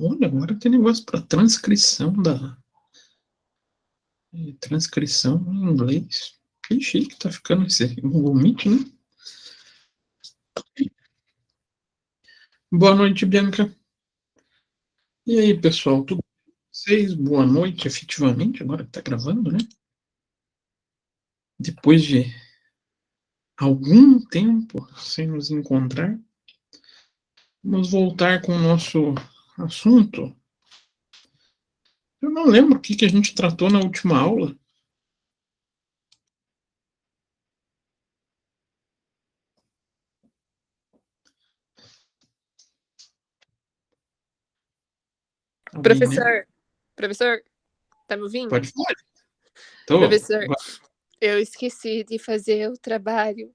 Olha, agora tem negócio para transcrição em inglês. Que chique tá ficando esse Google Meet, né? Boa noite, Bianca. E aí, pessoal, tudo bem com vocês? Boa noite, efetivamente, agora que tá gravando, né? Depois de algum tempo sem nos encontrar, vamos voltar com o nosso assunto. Eu não lembro o que a gente tratou na última aula. Alguém lembra? Professor, tá me ouvindo? Pode falar. Tô. Professor, eu esqueci de fazer o trabalho.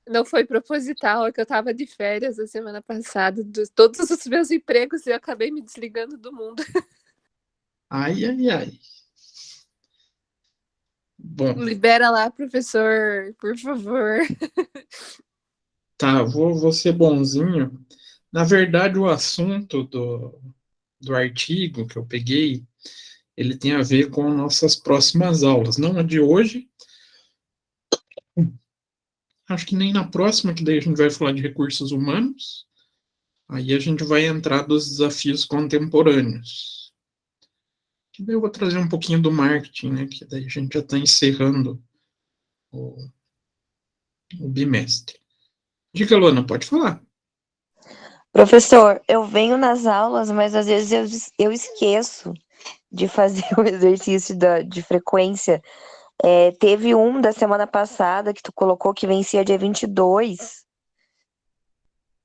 Não foi proposital, é que eu tava de férias a semana passada, todos os meus empregos e eu acabei me desligando do mundo. Ai, ai, ai. Bom, Libera lá, professor, por favor. tá, vou ser bonzinho. Na verdade, o assunto do artigo que eu peguei, ele tem a ver com nossas próximas aulas. Não a de hoje, acho que nem na próxima, que daí a gente vai falar de recursos humanos. Aí a gente vai entrar dos desafios contemporâneos. Que daí eu vou trazer um pouquinho do marketing, né? Que daí a gente já está encerrando o bimestre. Diga, Luana, pode falar. Professor, eu venho nas aulas, mas às vezes eu esqueço de fazer o exercício de frequência. Teve um da semana passada que tu colocou que vencia dia 22.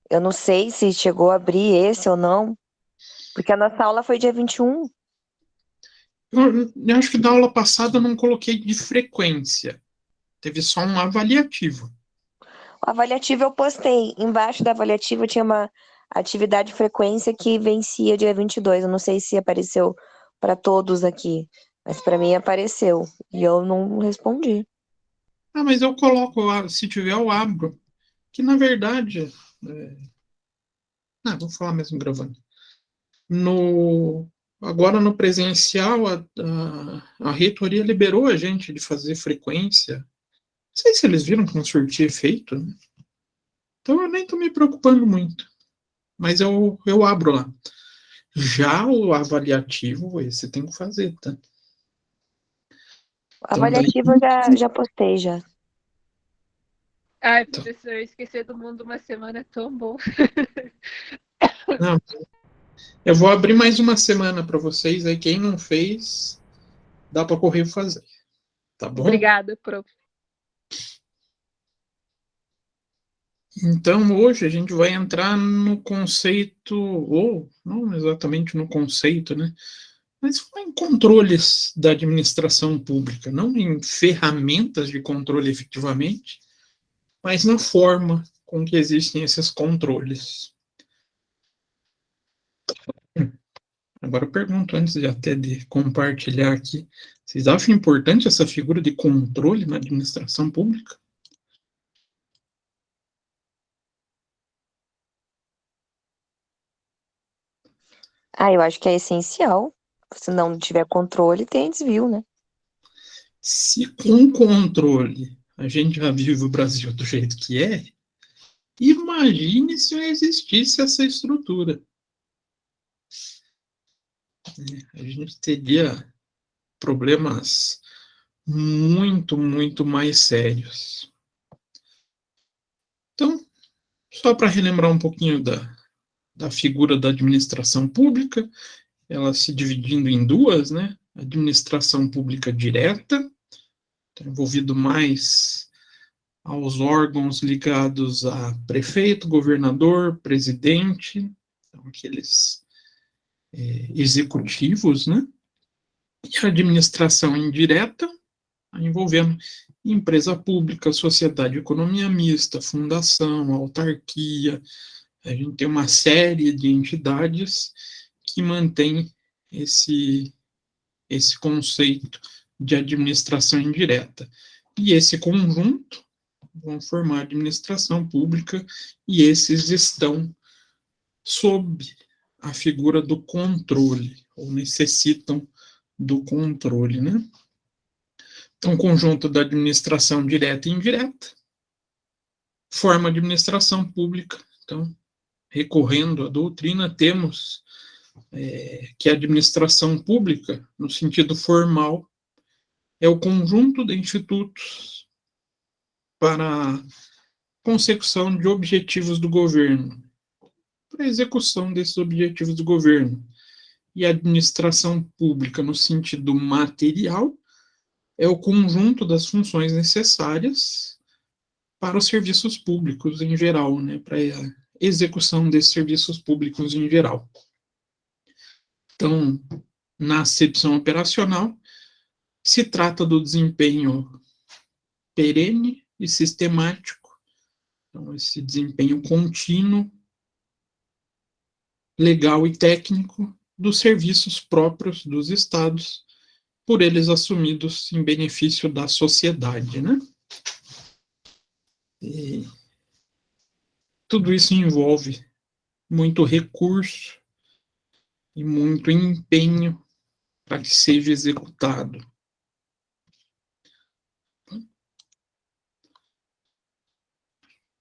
Eu não sei se chegou a abrir esse ou não, porque a nossa aula foi dia 21. Eu acho que da aula passada eu não coloquei de frequência. Teve só um avaliativo. O avaliativo eu postei. Embaixo da avaliativa tinha uma atividade de frequência que vencia dia 22. Eu não sei se apareceu para todos aqui, mas para mim apareceu. E eu não respondi. Ah, mas eu coloco, se tiver, eu abro. Que na verdade. Vou falar mesmo gravando. Agora no presencial, a reitoria liberou a gente de fazer frequência. Não sei se eles viram que não surtia efeito, né? Então eu nem estou me preocupando muito. Mas eu abro lá. Já o avaliativo, esse tem que fazer, tá? O Então, daí, avaliativo eu já postei já. Ai, professor, esquecer do mundo uma semana é tão bom. não, eu vou abrir mais uma semana para vocês. Aí quem não fez, dá para correr e fazer. Tá bom? Obrigada, prof. Então, hoje a gente vai entrar no conceito, ou não exatamente no conceito, né? Mas em controles da administração pública, não em ferramentas de controle efetivamente, mas na forma com que existem esses controles. Agora eu pergunto, antes de até de compartilhar aqui, vocês acham importante essa figura de controle na administração pública? Eu acho que é essencial. Se não tiver controle, tem desvio, né? Se com controle a gente já vive o Brasil do jeito que é, imagine se não existisse essa estrutura. A gente teria problemas muito, muito mais sérios. Então, só para relembrar um pouquinho da figura da administração pública, ela se dividindo em duas, né? Administração pública direta, tá envolvido mais aos órgãos ligados a prefeito, governador, presidente, então aqueles executivos, né? E a administração indireta, envolvendo empresa pública, sociedade, economia mista, fundação, autarquia. A gente tem uma série de entidades que mantém esse conceito de administração indireta. E esse conjunto vão formar a administração pública e esses estão sob a figura do controle, ou necessitam do controle, né? Então, conjunto da administração direta e indireta, forma a administração pública. Então, recorrendo à doutrina, temos que a administração pública, no sentido formal, é o conjunto de institutos para a consecução de objetivos do governo, para a execução desses objetivos do governo. E a administração pública, no sentido material, é o conjunto das funções necessárias para os serviços públicos em geral, né, para a execução desses serviços públicos em geral. Então, na acepção operacional, se trata do desempenho perene e sistemático, então esse desempenho contínuo, legal e técnico dos serviços próprios dos estados, por eles assumidos em benefício da sociedade, né? E tudo isso envolve muito recurso e muito empenho para que seja executado.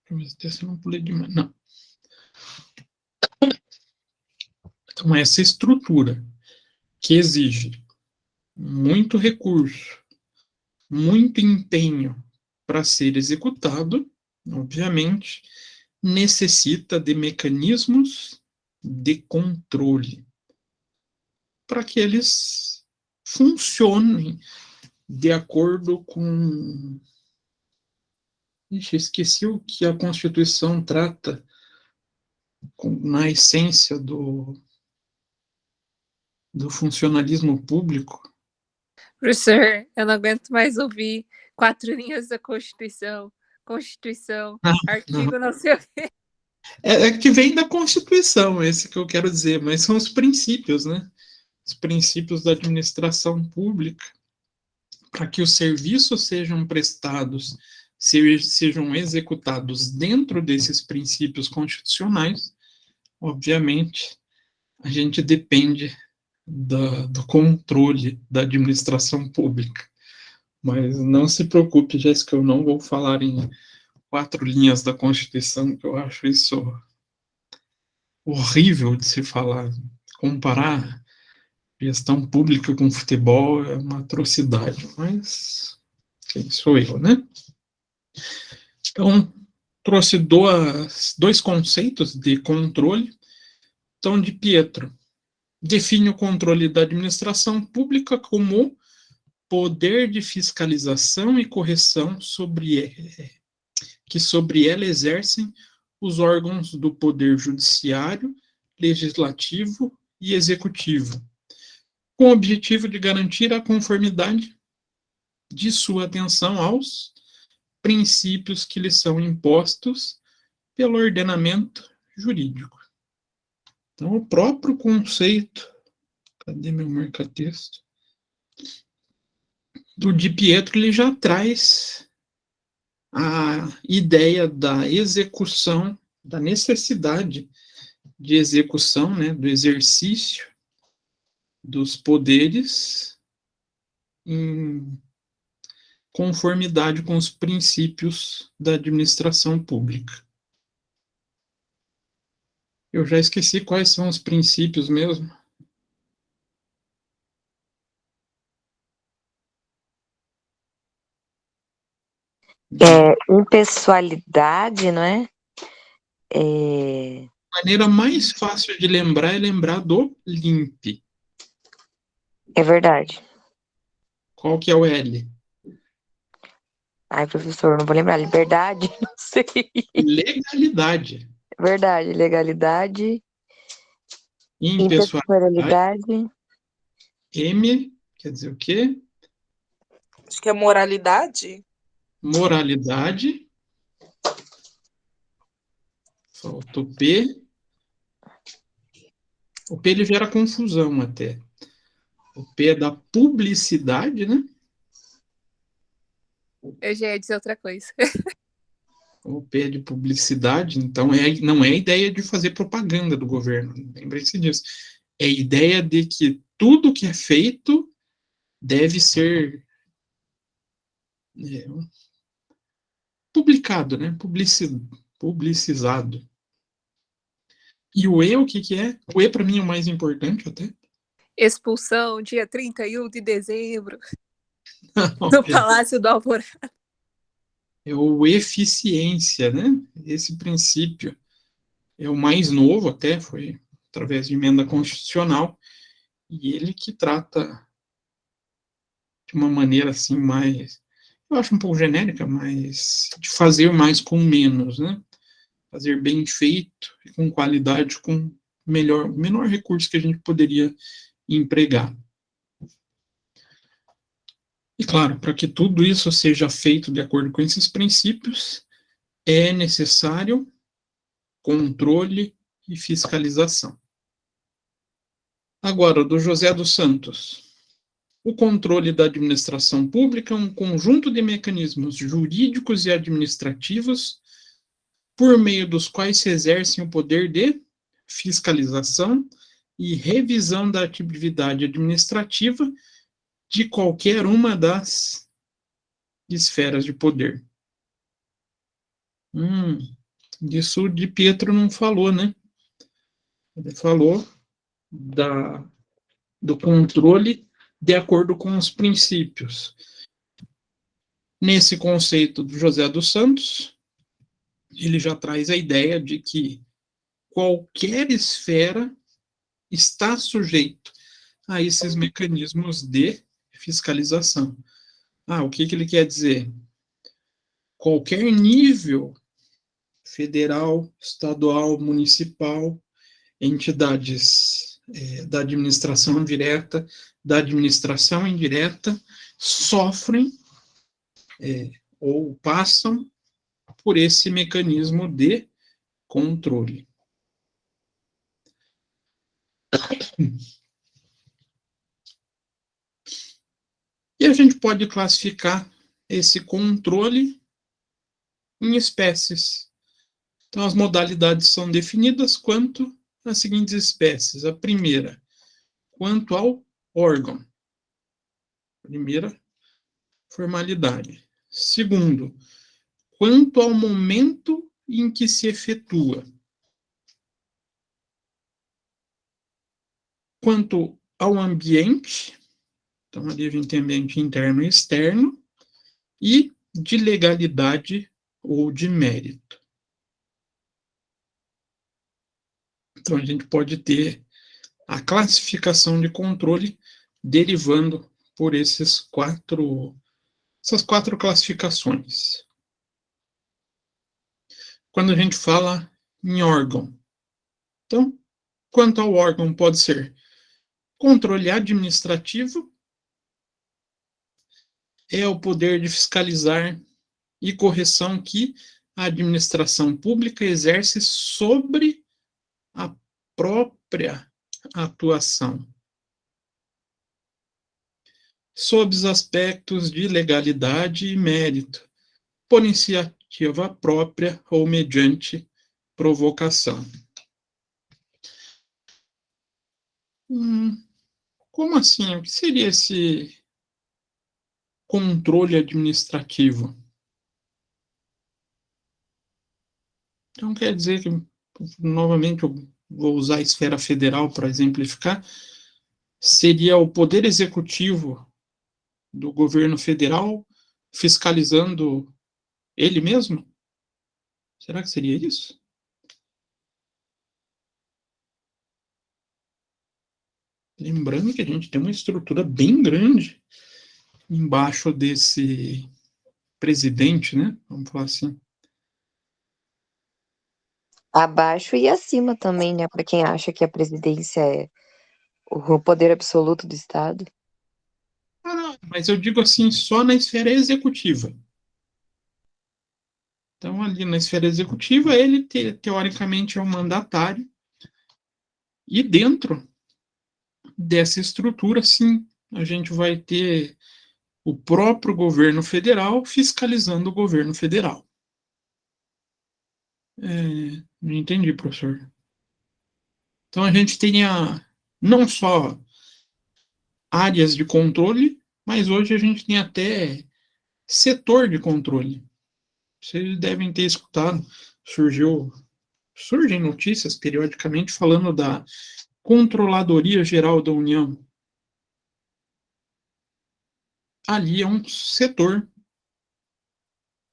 Deixa eu ver se eu não pulei demais. Não. Então, essa estrutura que exige muito recurso, muito empenho para ser executado, obviamente, necessita de mecanismos de controle para que eles funcionem de acordo com... Ixi, esqueci o que a Constituição trata na essência do funcionalismo público. Professor, eu não aguento mais ouvir 4 linhas da Constituição, artigo não sei o quê. É que vem da Constituição, esse que eu quero dizer, mas são os princípios, né? Os princípios da administração pública, para que os serviços sejam prestados, sejam executados dentro desses princípios constitucionais. Obviamente, a gente depende do controle da administração pública. Mas não se preocupe, Jéssica, eu não vou falar em 4 linhas da Constituição, que eu acho isso horrível de se falar. Comparar gestão pública com futebol é uma atrocidade, mas quem sou eu, né? Então, trouxe dois conceitos de controle. Então, de Pietro define o controle da administração pública como poder de fiscalização e correção que sobre ela exercem os órgãos do poder judiciário, legislativo e executivo, com o objetivo de garantir a conformidade de sua atenção aos princípios que lhes são impostos pelo ordenamento jurídico. Então, o próprio conceito, cadê meu marca-texto? Do Di Pietro, ele já traz a ideia da execução, da necessidade de execução, né, do exercício dos poderes em conformidade com os princípios da administração pública. Eu já esqueci quais são os princípios mesmo. Impessoalidade, não é? A maneira mais fácil de lembrar é lembrar do LIMP. É verdade. Qual que é o L? Ai, professor, não vou lembrar. Liberdade? Não sei. Legalidade. Verdade. Legalidade. Impessoalidade. Impessoalidade. M, quer dizer o quê? Acho que é moralidade. Moralidade. Falta o P. O P ele gera confusão até. O P é da publicidade, né? Eu já ia dizer outra coisa. ou pede publicidade, então não é a ideia de fazer propaganda do governo, lembre-se disso. É a ideia de que tudo que é feito deve ser publicado, né? Publicizado. E o E, o que é? O E, para mim, é o mais importante até. Expulsão, dia 31 de dezembro, no Palácio do Alvorada. É o eficiência, né? Esse princípio é o mais novo até, foi através de emenda constitucional, e ele que trata de uma maneira assim mais, eu acho um pouco genérica, mas de fazer mais com menos, né? Fazer bem feito e com qualidade, com menor recurso que a gente poderia empregar. E claro, para que tudo isso seja feito de acordo com esses princípios, é necessário controle e fiscalização. Agora, do José dos Santos. O controle da administração pública é um conjunto de mecanismos jurídicos e administrativos por meio dos quais se exercem o poder de fiscalização e revisão da atividade administrativa de qualquer uma das esferas de poder. Isso de Pietro não falou, né? Ele falou do controle de acordo com os princípios. Nesse conceito do José dos Santos, ele já traz a ideia de que qualquer esfera está sujeito a esses mecanismos de fiscalização. O que ele quer dizer? Qualquer nível, federal, estadual, municipal, entidades da administração direta, da administração indireta, sofrem ou passam por esse mecanismo de controle. E a gente pode classificar esse controle em espécies. Então, as modalidades são definidas quanto às seguintes espécies. A primeira, quanto ao órgão. Primeira formalidade. Segundo, quanto ao momento em que se efetua. Quanto ao ambiente, então ali a gente tem ambiente interno e externo, e de legalidade ou de mérito. Então a gente pode ter a classificação de controle derivando por essas quatro classificações. Quando a gente fala em órgão, então, quanto ao órgão pode ser controle administrativo, é o poder de fiscalizar e correção que a administração pública exerce sobre a própria atuação. Sob os aspectos de legalidade e mérito, por iniciativa própria ou mediante provocação. Como assim? O que seria esse controle administrativo? Então, quer dizer que, novamente, eu vou usar a esfera federal para exemplificar, seria o poder executivo do governo federal fiscalizando ele mesmo? Será que seria isso? Lembrando que a gente tem uma estrutura bem grande embaixo desse presidente, né? Vamos falar assim. Abaixo e acima também, né? Para quem acha que a presidência é o poder absoluto do Estado. Não, mas eu digo assim, só na esfera executiva. Então, ali na esfera executiva, ele, teoricamente, é um mandatário. E dentro dessa estrutura, sim, a gente vai ter o próprio governo federal fiscalizando o governo federal. Não entendi, professor. Então a gente tem não só áreas de controle, mas hoje a gente tem até setor de controle. Vocês devem ter escutado, surgem notícias periodicamente falando da Controladoria Geral da União. Ali é um setor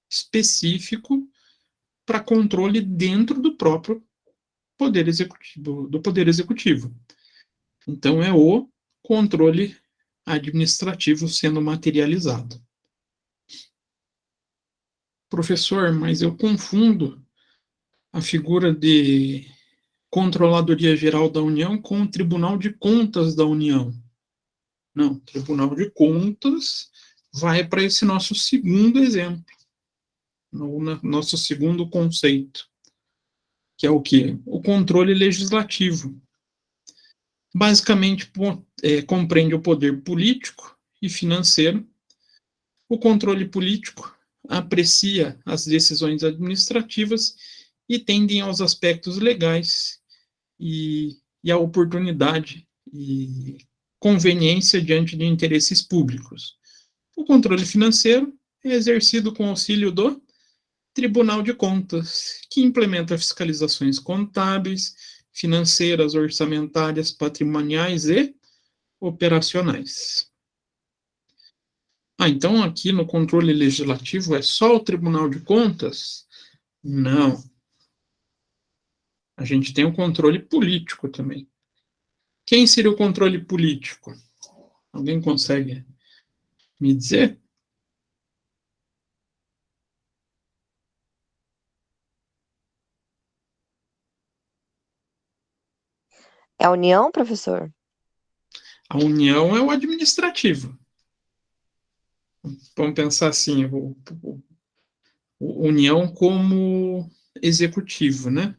específico para controle dentro do próprio Poder Executivo. Então, é o controle administrativo sendo materializado. Professor, mas eu confundo a figura de Controladoria Geral da União com o Tribunal de Contas da União. Não, Tribunal de Contas vai para esse nosso segundo exemplo, nosso segundo conceito, que é o quê? O controle legislativo. Basicamente, compreende o poder político e financeiro. O controle político aprecia as decisões administrativas e tendem aos aspectos legais e a oportunidade e conveniência diante de interesses públicos. O controle financeiro é exercido com auxílio do Tribunal de Contas, que implementa fiscalizações contábeis, financeiras, orçamentárias, patrimoniais e operacionais. Então aqui no controle legislativo é só o Tribunal de Contas? Não. A gente tem o controle político também. Quem seria o controle político? Alguém consegue me dizer? É a União, professor? A União é o administrativo. Vamos pensar assim, União como executivo, né?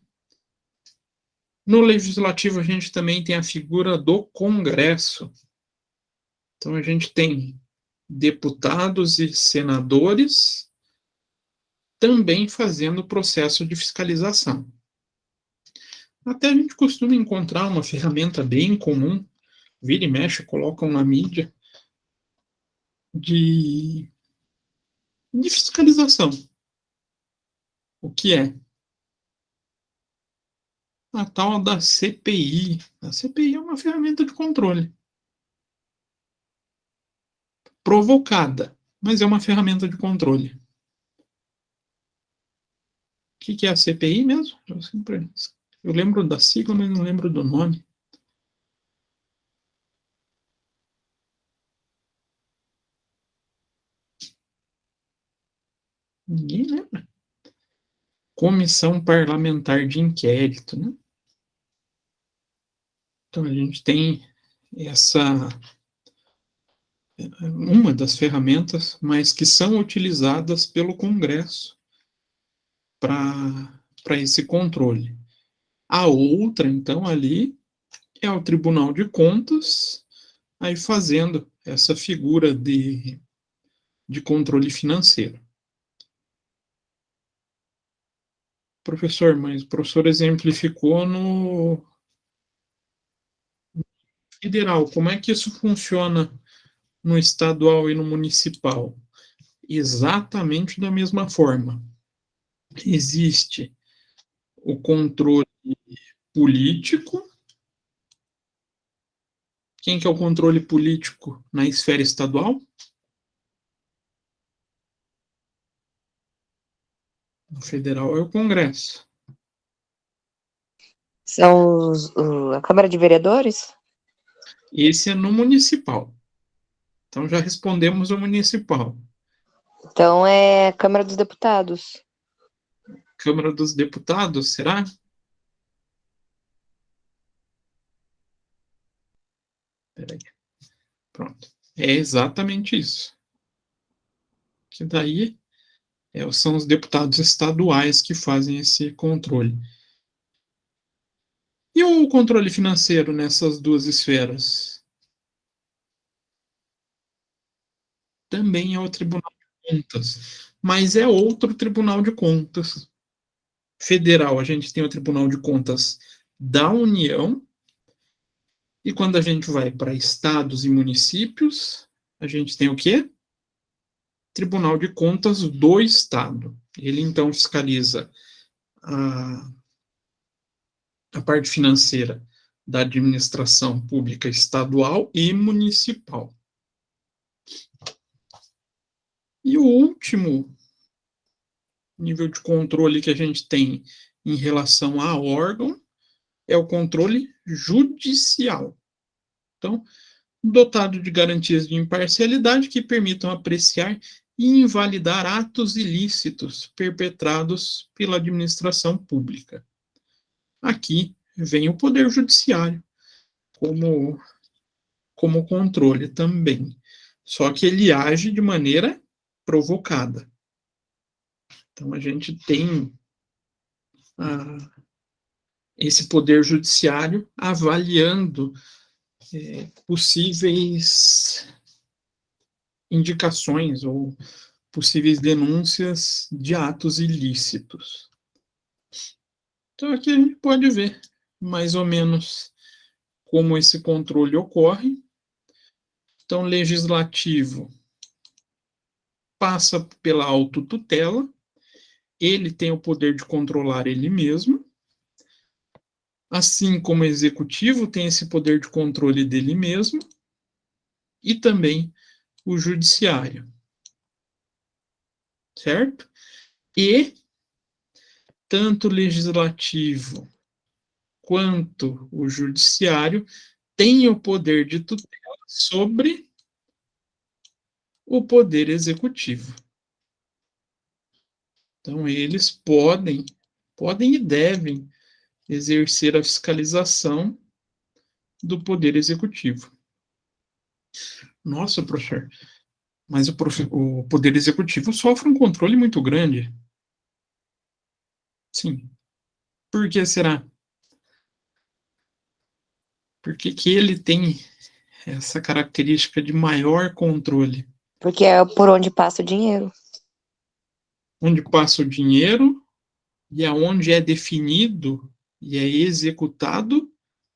No legislativo, a gente também tem a figura do Congresso. Então, a gente tem deputados e senadores também fazendo o processo de fiscalização. Até a gente costuma encontrar uma ferramenta bem comum, vira e mexe, colocam na mídia, de fiscalização. O que é? A tal da CPI. A CPI é uma ferramenta de controle. Provocada, mas é uma ferramenta de controle. O que é a CPI mesmo? Eu lembro da sigla, mas não lembro do nome. Ninguém lembra. Comissão Parlamentar de Inquérito, né? Então, a gente tem uma das ferramentas, mas que são utilizadas pelo Congresso para esse controle. A outra, então, ali é o Tribunal de Contas, aí fazendo essa figura de controle financeiro. Professor, mas o professor exemplificou no federal. Como é que isso funciona no estadual e no municipal? Exatamente da mesma forma. Existe o controle político. Quem que é o controle político na esfera estadual? No federal é o Congresso. São a Câmara de Vereadores? Esse é no municipal. Então já respondemos o municipal. Então é a Câmara dos Deputados. Câmara dos Deputados, será? Peraí. Pronto. É exatamente isso. Que daí são os deputados estaduais que fazem esse controle. E o controle financeiro nessas duas esferas? Também é o Tribunal de Contas, mas é outro Tribunal de Contas. federal, a gente tem o Tribunal de Contas da União, e quando a gente vai para estados e municípios, a gente tem o quê? Tribunal de Contas do Estado. Ele, então, fiscaliza a parte financeira da administração pública estadual e municipal. E o último nível de controle que a gente tem em relação a órgão é o controle judicial. Então, dotado de garantias de imparcialidade que permitam apreciar e invalidar atos ilícitos perpetrados pela administração pública. Aqui vem o Poder Judiciário como controle também, só que ele age de maneira provocada. Então, a gente tem esse Poder Judiciário avaliando possíveis indicações ou possíveis denúncias de atos ilícitos. Então, aqui a gente pode ver mais ou menos como esse controle ocorre. Então, legislativo passa pela autotutela, ele tem o poder de controlar ele mesmo, assim como o executivo tem esse poder de controle dele mesmo, e também o judiciário. Certo? E tanto o legislativo quanto o judiciário têm o poder de tutela sobre o poder executivo. Então, eles podem e devem exercer a fiscalização do poder executivo. Nossa, professor, mas o poder executivo sofre um controle muito grande. Sim. Por que será? Por que ele tem essa característica de maior controle? Porque é por onde passa o dinheiro. Onde passa o dinheiro e aonde é definido e é executado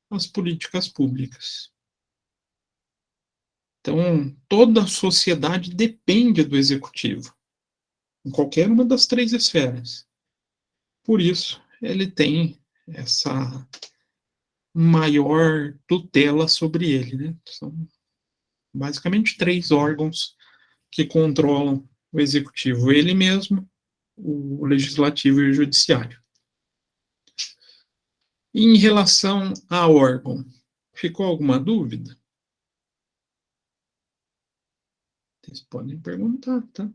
as políticas públicas. Então, toda a sociedade depende do executivo, em qualquer uma das três esferas. Por isso, ele tem essa maior tutela sobre ele, né? São basicamente três órgãos que controlam o executivo, ele mesmo, o legislativo e o judiciário. Em relação a órgão, ficou alguma dúvida? Vocês podem perguntar, tá?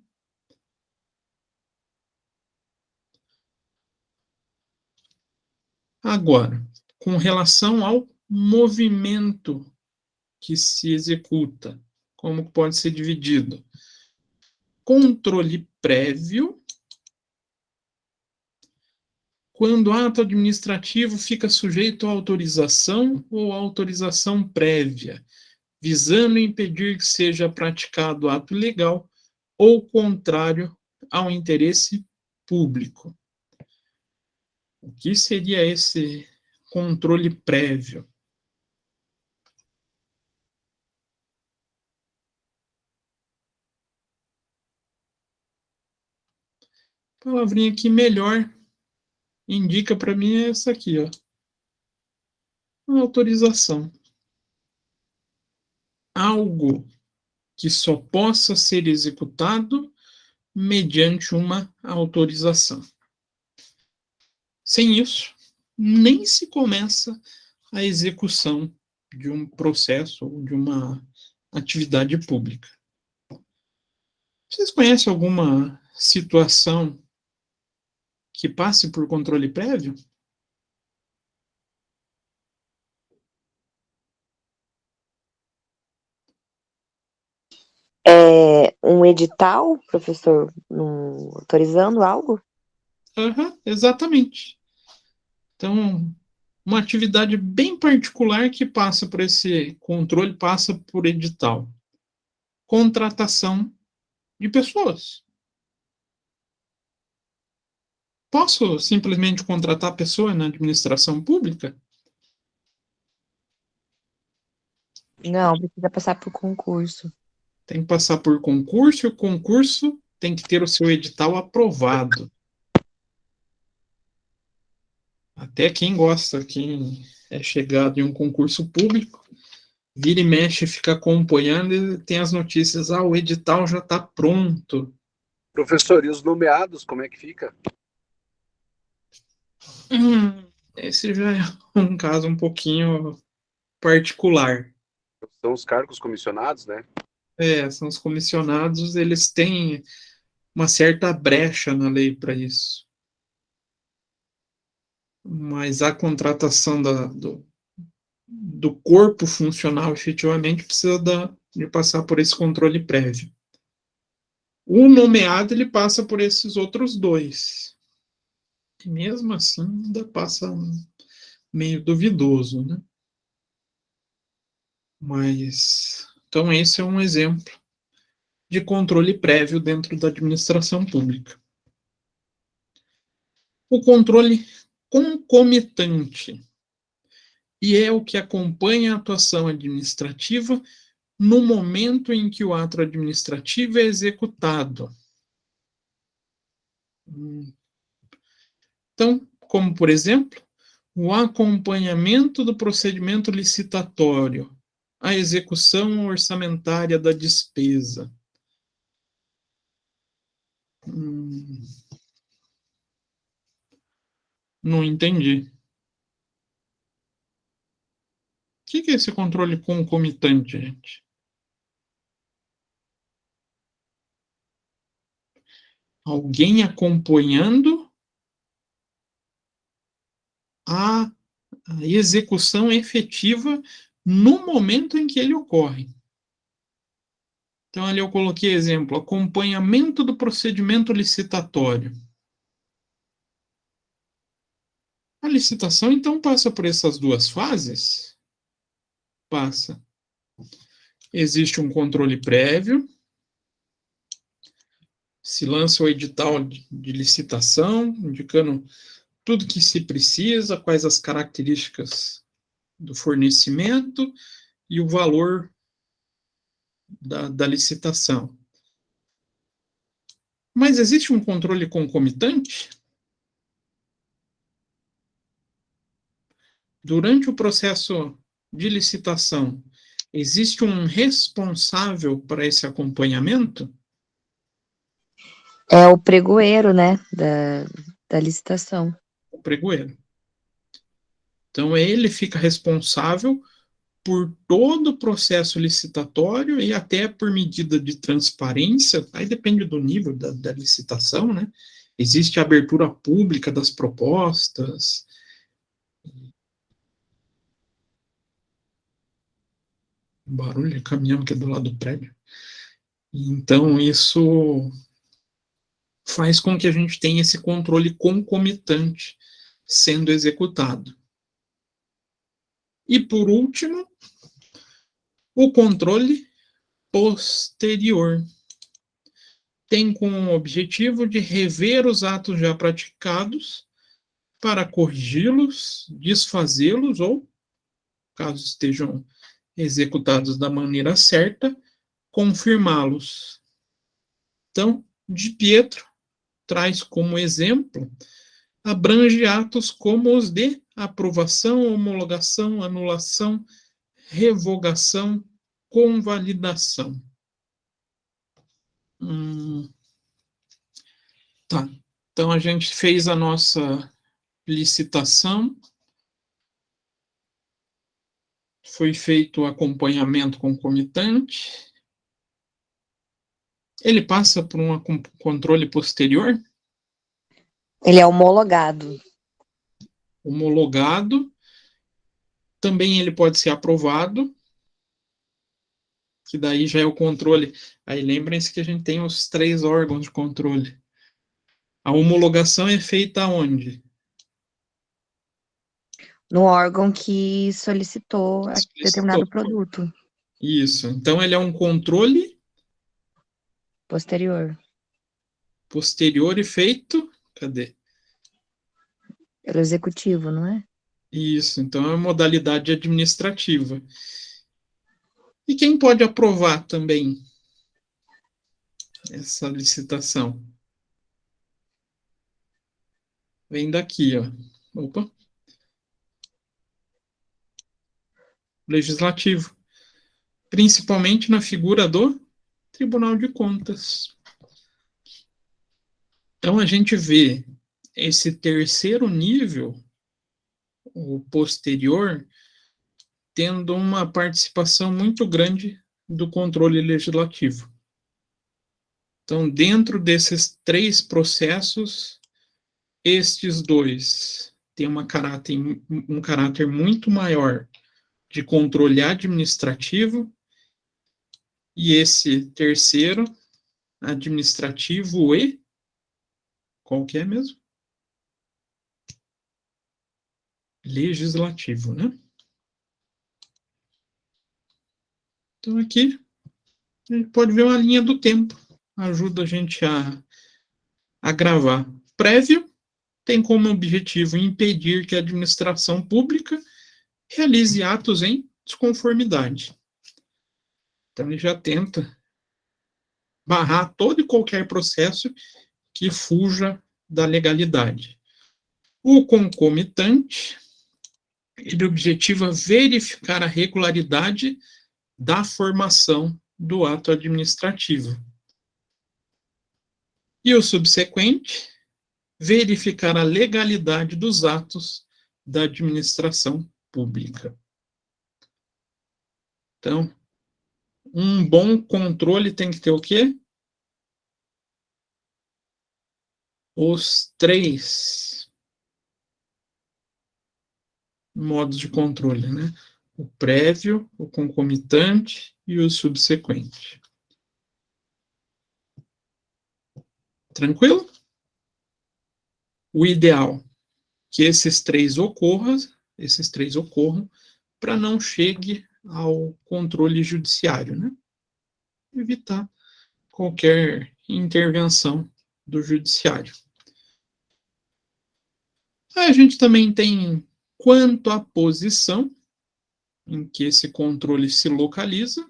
Agora, com relação ao movimento que se executa, como pode ser dividido? Controle prévio, quando o ato administrativo fica sujeito a autorização ou autorização prévia, visando impedir que seja praticado ato ilegal ou contrário ao interesse público. O que seria esse controle prévio? A palavrinha que melhor indica para mim é essa aqui, ó. Uma autorização. Algo que só possa ser executado mediante uma autorização. Sem isso, nem se começa a execução de um processo ou de uma atividade pública. Vocês conhecem alguma situação que passe por controle prévio? É um edital, professor, autorizando algo? Exatamente. Então, uma atividade bem particular que passa por esse controle, passa por edital. Contratação de pessoas. Posso simplesmente contratar a pessoa na administração pública? Não, precisa passar por concurso. Tem que passar por concurso, e o concurso tem que ter o seu edital aprovado. Até quem gosta, quem é chegado em um concurso público, vira e mexe, fica acompanhando e tem as notícias, o edital já está pronto. Professor, e os nomeados, como é que fica? Esse já é um caso um pouquinho particular. São os cargos comissionados, né? São os comissionados, eles têm uma certa brecha na lei para isso. Mas a contratação do corpo funcional efetivamente precisa de passar por esse controle prévio. O nomeado, ele passa por esses outros dois. E mesmo assim, ainda passa meio duvidoso, né? Mas, então esse é um exemplo de controle prévio dentro da administração pública. O controle concomitante, e é o que acompanha a atuação administrativa no momento em que o ato administrativo é executado. Então, como por exemplo, o acompanhamento do procedimento licitatório, a execução orçamentária da despesa. Não entendi. O que é esse controle concomitante, gente? Alguém acompanhando a execução efetiva no momento em que ele ocorre. Então, ali eu coloquei exemplo, acompanhamento do procedimento licitatório. A licitação, então, passa por essas duas fases? Passa. Existe um controle prévio, se lança o edital de licitação, indicando tudo que se precisa, quais as características do fornecimento e o valor da licitação. Mas existe um controle concomitante? Durante o processo de licitação, existe um responsável para esse acompanhamento? É o pregoeiro, né, da licitação. O pregoeiro. Então, ele fica responsável por todo o processo licitatório e até por medida de transparência, aí depende do nível da licitação, né? Existe a abertura pública das propostas. Barulho de caminhão aqui do lado do prédio. Então, isso faz com que a gente tenha esse controle concomitante sendo executado. E, por último, o controle posterior. Tem como objetivo de rever os atos já praticados para corrigi-los, desfazê-los ou, caso estejam executados da maneira certa, confirmá-los. Então, de Pietro traz como exemplo, abrange atos como os de aprovação, homologação, anulação, revogação, convalidação. Tá. Então, a gente fez a nossa licitação, foi feito o acompanhamento concomitante, ele passa por um controle posterior? Ele é homologado. Homologado. Também ele pode ser aprovado, que daí já é o controle. Aí lembrem-se que a gente tem os 3 órgãos de controle. A homologação é feita onde? No órgão que solicitou determinado produto. Isso. Então, ele é um controle posterior e feito, cadê? Pelo executivo, não é? Isso, então é a modalidade administrativa. E quem pode aprovar também essa licitação? Vem daqui, ó. Opa. Legislativo. Principalmente na figura do Tribunal de Contas. Então a gente vê esse terceiro nível, o posterior, tendo uma participação muito grande do controle legislativo. Então, dentro desses três processos, estes dois têm um caráter muito maior de controle administrativo, e esse terceiro, administrativo e qual que é mesmo? Legislativo, né? Então, aqui, a gente pode ver uma linha do tempo. Ajuda a gente a gravar. Prévio tem como objetivo impedir que a administração pública realize atos em desconformidade. Então, ele já tenta barrar todo e qualquer processo que fuja da legalidade. O concomitante, ele objetiva verificar a regularidade da formação do ato administrativo. E o subsequente, verificar a legalidade dos atos da administração pública. Então, um bom controle tem que ter o quê? Os três modos de controle, né? O prévio, o concomitante e o subsequente. Tranquilo? O ideal é que esses três ocorram para não chegue ao controle judiciário, né? Evitar qualquer intervenção do judiciário. Aí a gente também tem quanto à posição em que esse controle se localiza.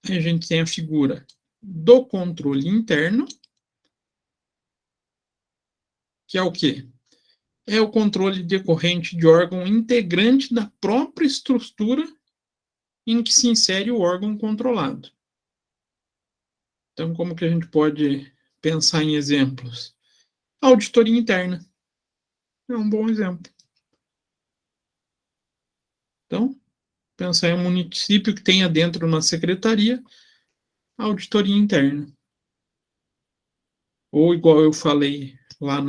Aí a gente tem a figura do controle interno, que é o quê? É o controle decorrente de órgão integrante da própria estrutura em que se insere o órgão controlado. Então, como que a gente pode pensar em exemplos? A auditoria interna é um bom exemplo. Então, pensar em um município que tenha dentro uma secretaria a auditoria interna. Ou, igual eu falei lá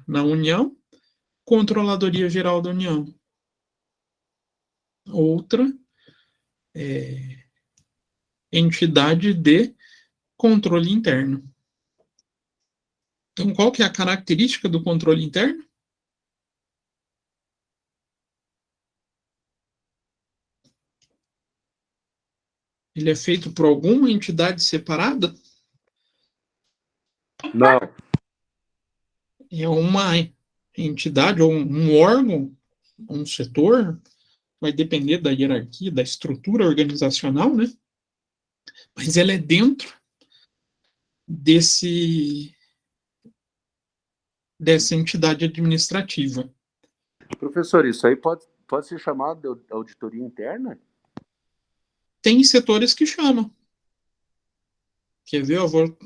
na União, Controladoria Geral da União. Outra entidade de controle interno. Então, qual que é a característica do controle interno? Ele é feito por alguma entidade separada? Não. É uma entidade ou um órgão, um setor, vai depender da hierarquia, da estrutura organizacional, né? Mas ela é dentro dessa entidade administrativa. Professor, isso aí pode ser chamado de auditoria interna? Tem setores que chamam. Quer ver? Eu vou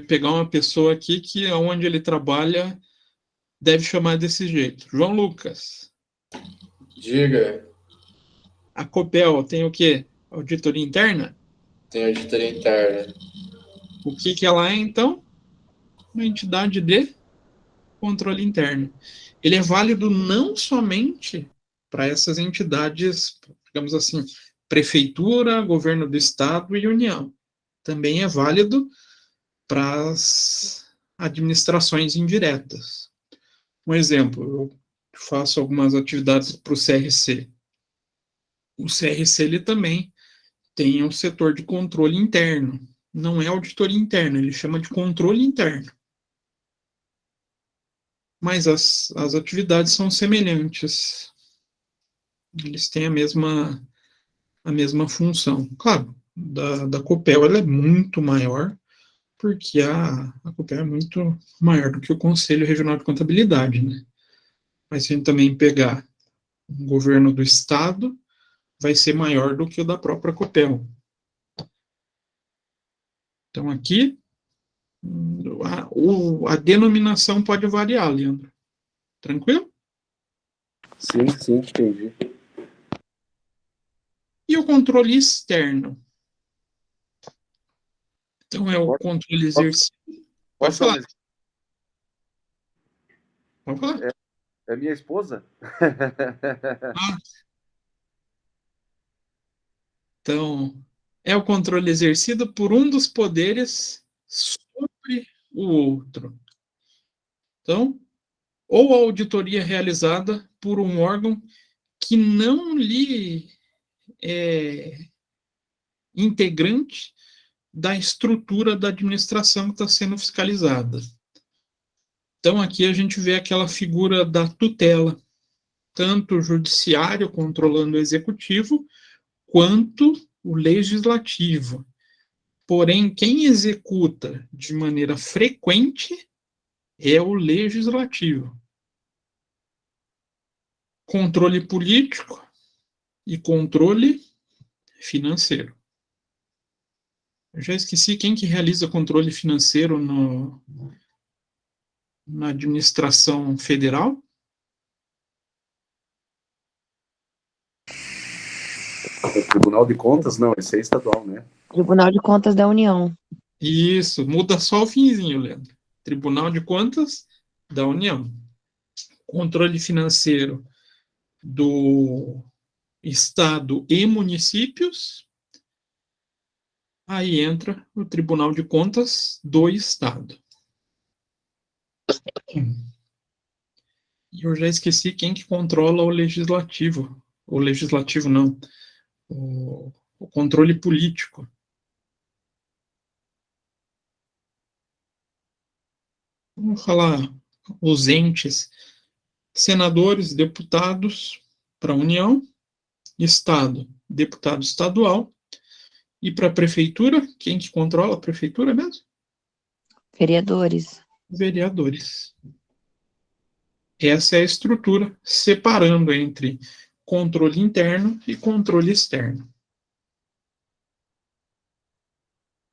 pegar uma pessoa aqui que onde ele trabalha deve chamar desse jeito. João Lucas. Diga, A Copel tem o quê? Auditoria interna? tem auditoria interna. O que ela é, então? Uma entidade de controle interno. Ele é válido não somente para essas entidades, digamos assim, prefeitura, governo do estado e União. Também é válido para as administrações indiretas. Um exemplo, eu faço algumas atividades para o CRC. O CRC ele também tem um setor de controle interno. Não é auditoria interna, ele chama de controle interno. mas as atividades são semelhantes. Eles têm a mesma função. Claro, da Copel ela é muito maior, porque a Copel é muito maior do que o Conselho Regional de Contabilidade, né? Mas se a gente também pegar o governo do Estado, vai ser maior do que o da própria Copel. Então, aqui, a denominação pode variar, Leandro. Tranquilo? Sim, sim, entendi. E o controle externo? Então, é o controle exercido. Pode Posso dar um falar. exemplo? Pode falar. É minha esposa? Ah, então, é o controle exercido por um dos poderes sobre o outro. Então, ou a auditoria realizada por um órgão que não lhe é integrante da estrutura da administração que está sendo fiscalizada. Então, aqui a gente vê aquela figura da tutela, tanto o judiciário controlando o executivo, quanto o legislativo. Porém, quem executa de maneira frequente é o legislativo. Controle político e controle financeiro. Eu já esqueci quem que realiza controle financeiro na administração federal. O Tribunal de Contas, não, esse é estadual, né? Tribunal de Contas da União. Isso, muda só o finzinho, Leandro. Tribunal de Contas da União. Controle financeiro do Estado e municípios. Aí entra o Tribunal de Contas do Estado. E eu já esqueci quem que controla o legislativo. O legislativo não. O controle político. Vamos falar os entes: senadores, deputados para a União, Estado, deputado estadual, e para a prefeitura, quem que controla a prefeitura mesmo? Vereadores. Vereadores. Essa é a estrutura, separando entre controle interno e controle externo.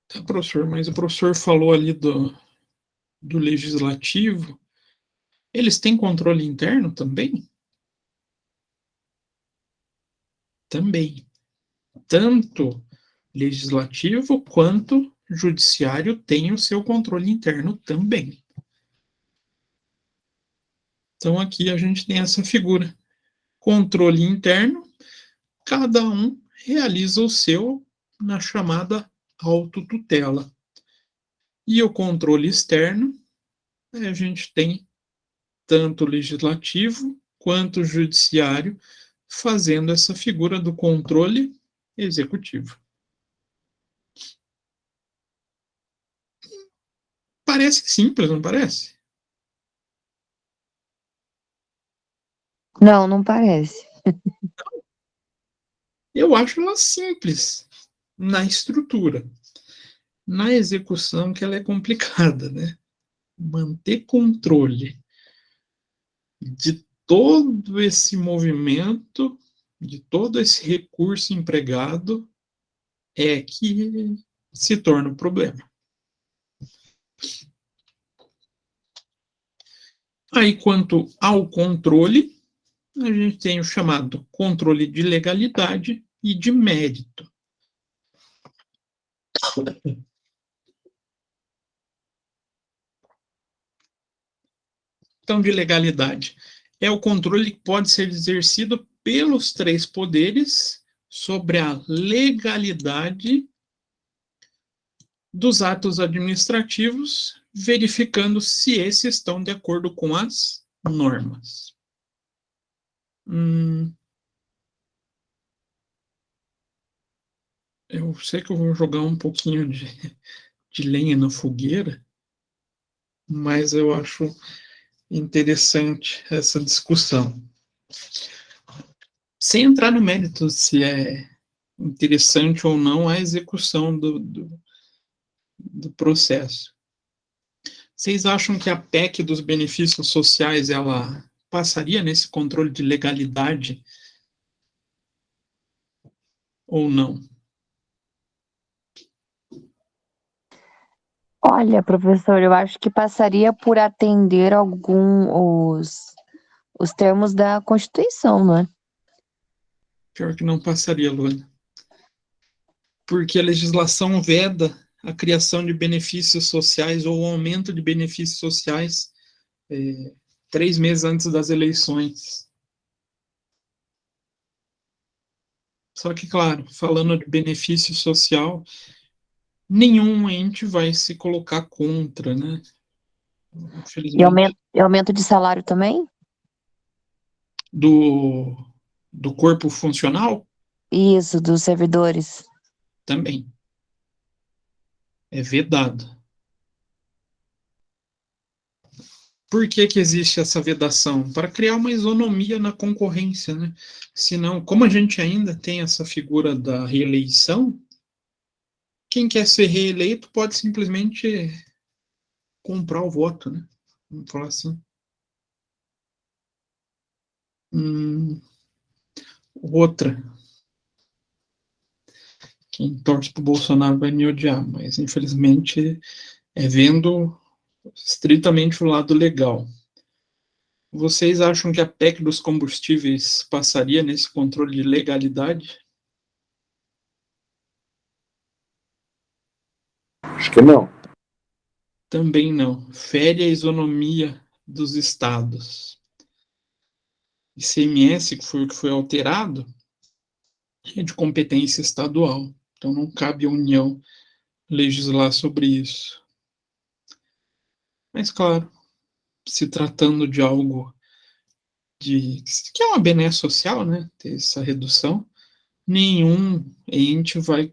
Tá, professor, mas o professor falou ali do legislativo. Eles têm controle interno também? Também. Tanto legislativo quanto judiciário tem o seu controle interno também. Então, aqui a gente tem essa figura. Controle interno, cada um realiza o seu na chamada autotutela. E o controle externo, a gente tem tanto o legislativo quanto o judiciário fazendo essa figura do controle executivo. Parece simples, não parece? Não, não parece. Eu acho ela simples na estrutura. Na execução que ela é complicada, né? Manter controle de todo esse movimento, de todo esse recurso empregado, é que se torna um problema. Aí, quanto ao controle, a gente tem o chamado controle de legalidade e de mérito. Então, de legalidade é o controle que pode ser exercido pelos três poderes sobre a legalidade dos atos administrativos, verificando se esses estão de acordo com as normas. Eu sei que eu vou jogar um pouquinho de lenha na fogueira, mas eu acho interessante essa discussão. Sem entrar no mérito se é interessante ou não a execução do processo. Vocês acham que a PEC dos benefícios sociais, ela passaria nesse controle de legalidade ou não? Olha, professor, eu acho que passaria por atender os termos da Constituição, não é? Pior que não passaria, Luana. Porque a legislação veda a criação de benefícios sociais ou o aumento de benefícios sociais 3 meses antes das eleições. Só que, claro, falando de benefício social, nenhum ente vai se colocar contra, né? Infelizmente. E aumento de salário também? Do corpo funcional, Isso, dos servidores. também. É vedado. Por que que existe essa vedação? Para criar uma isonomia na concorrência, né? Senão, como a gente ainda tem essa figura da reeleição, quem quer ser reeleito pode simplesmente comprar o voto, né? Vamos falar assim. Outra. Quem torce para o Bolsonaro vai me odiar, mas infelizmente é vendo estritamente o lado legal. Vocês acham que a PEC dos combustíveis passaria nesse controle de legalidade? Acho que não. Também não. Fere a isonomia dos estados. ICMS, que foi o que foi alterado, é de competência estadual. Então não cabe à União legislar sobre isso. Mas, claro, se tratando de algo que é uma benesse social, né? Ter essa redução, nenhum ente vai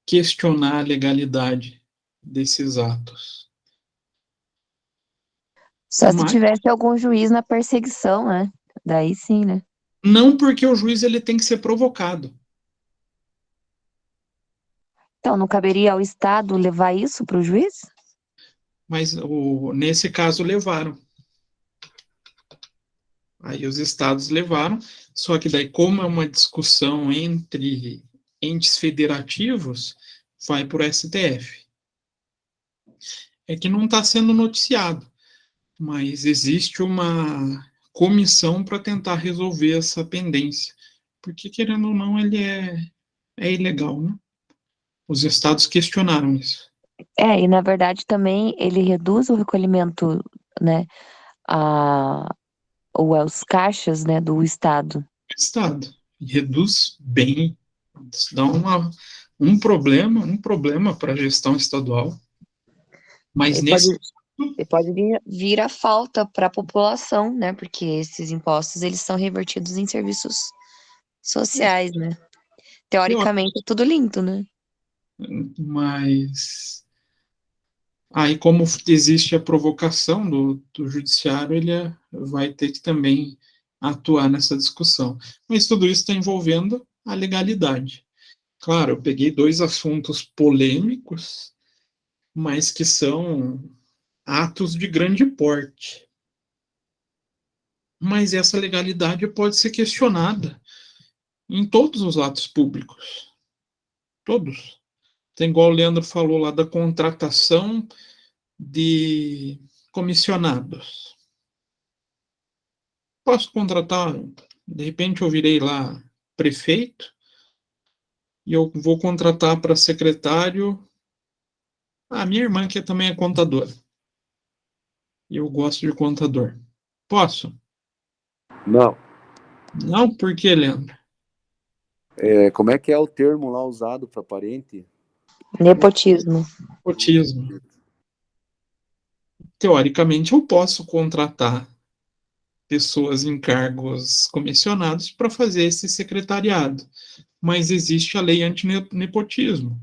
questionar a legalidade desses atos. Só se Mas tivesse algum juiz na perseguição, né? Daí sim, né? não porque o juiz ele tem que ser provocado. Então, não caberia ao Estado levar isso para o juiz? Mas nesse caso levaram. Aí os estados levaram, só que daí, como é uma discussão entre entes federativos, vai para o STF. É que não está sendo noticiado, mas existe uma comissão para tentar resolver essa pendência. Porque, querendo ou não, ele é ilegal, né? Os estados questionaram isso. E na verdade também ele reduz o recolhimento, né? Os caixas, né, do Estado. Estado. Reduz bem. Isso dá um problema para a gestão estadual. Mas Ele pode vir a falta para a população, né? Porque esses impostos eles são revertidos em serviços sociais, né? Teoricamente é tudo lindo, né? Mas aí, como existe a provocação do judiciário, ele vai ter que também atuar nessa discussão. Mas tudo isso está envolvendo a legalidade. Claro, eu peguei 2 assuntos polêmicos, mas que são atos de grande porte. Mas essa legalidade pode ser questionada em todos os atos públicos. Todos. Tem igual o Leandro falou lá da contratação de comissionados. Posso contratar, de repente eu virei lá prefeito e eu vou contratar para secretário a minha irmã, que também é contadora. E eu gosto de contador. Posso? Não. Não, por que, Leandro? Como é que é o termo lá usado para parente? Nepotismo. Nepotismo. Teoricamente, eu posso contratar pessoas em cargos comissionados para fazer esse secretariado. Mas existe a lei anti-nepotismo.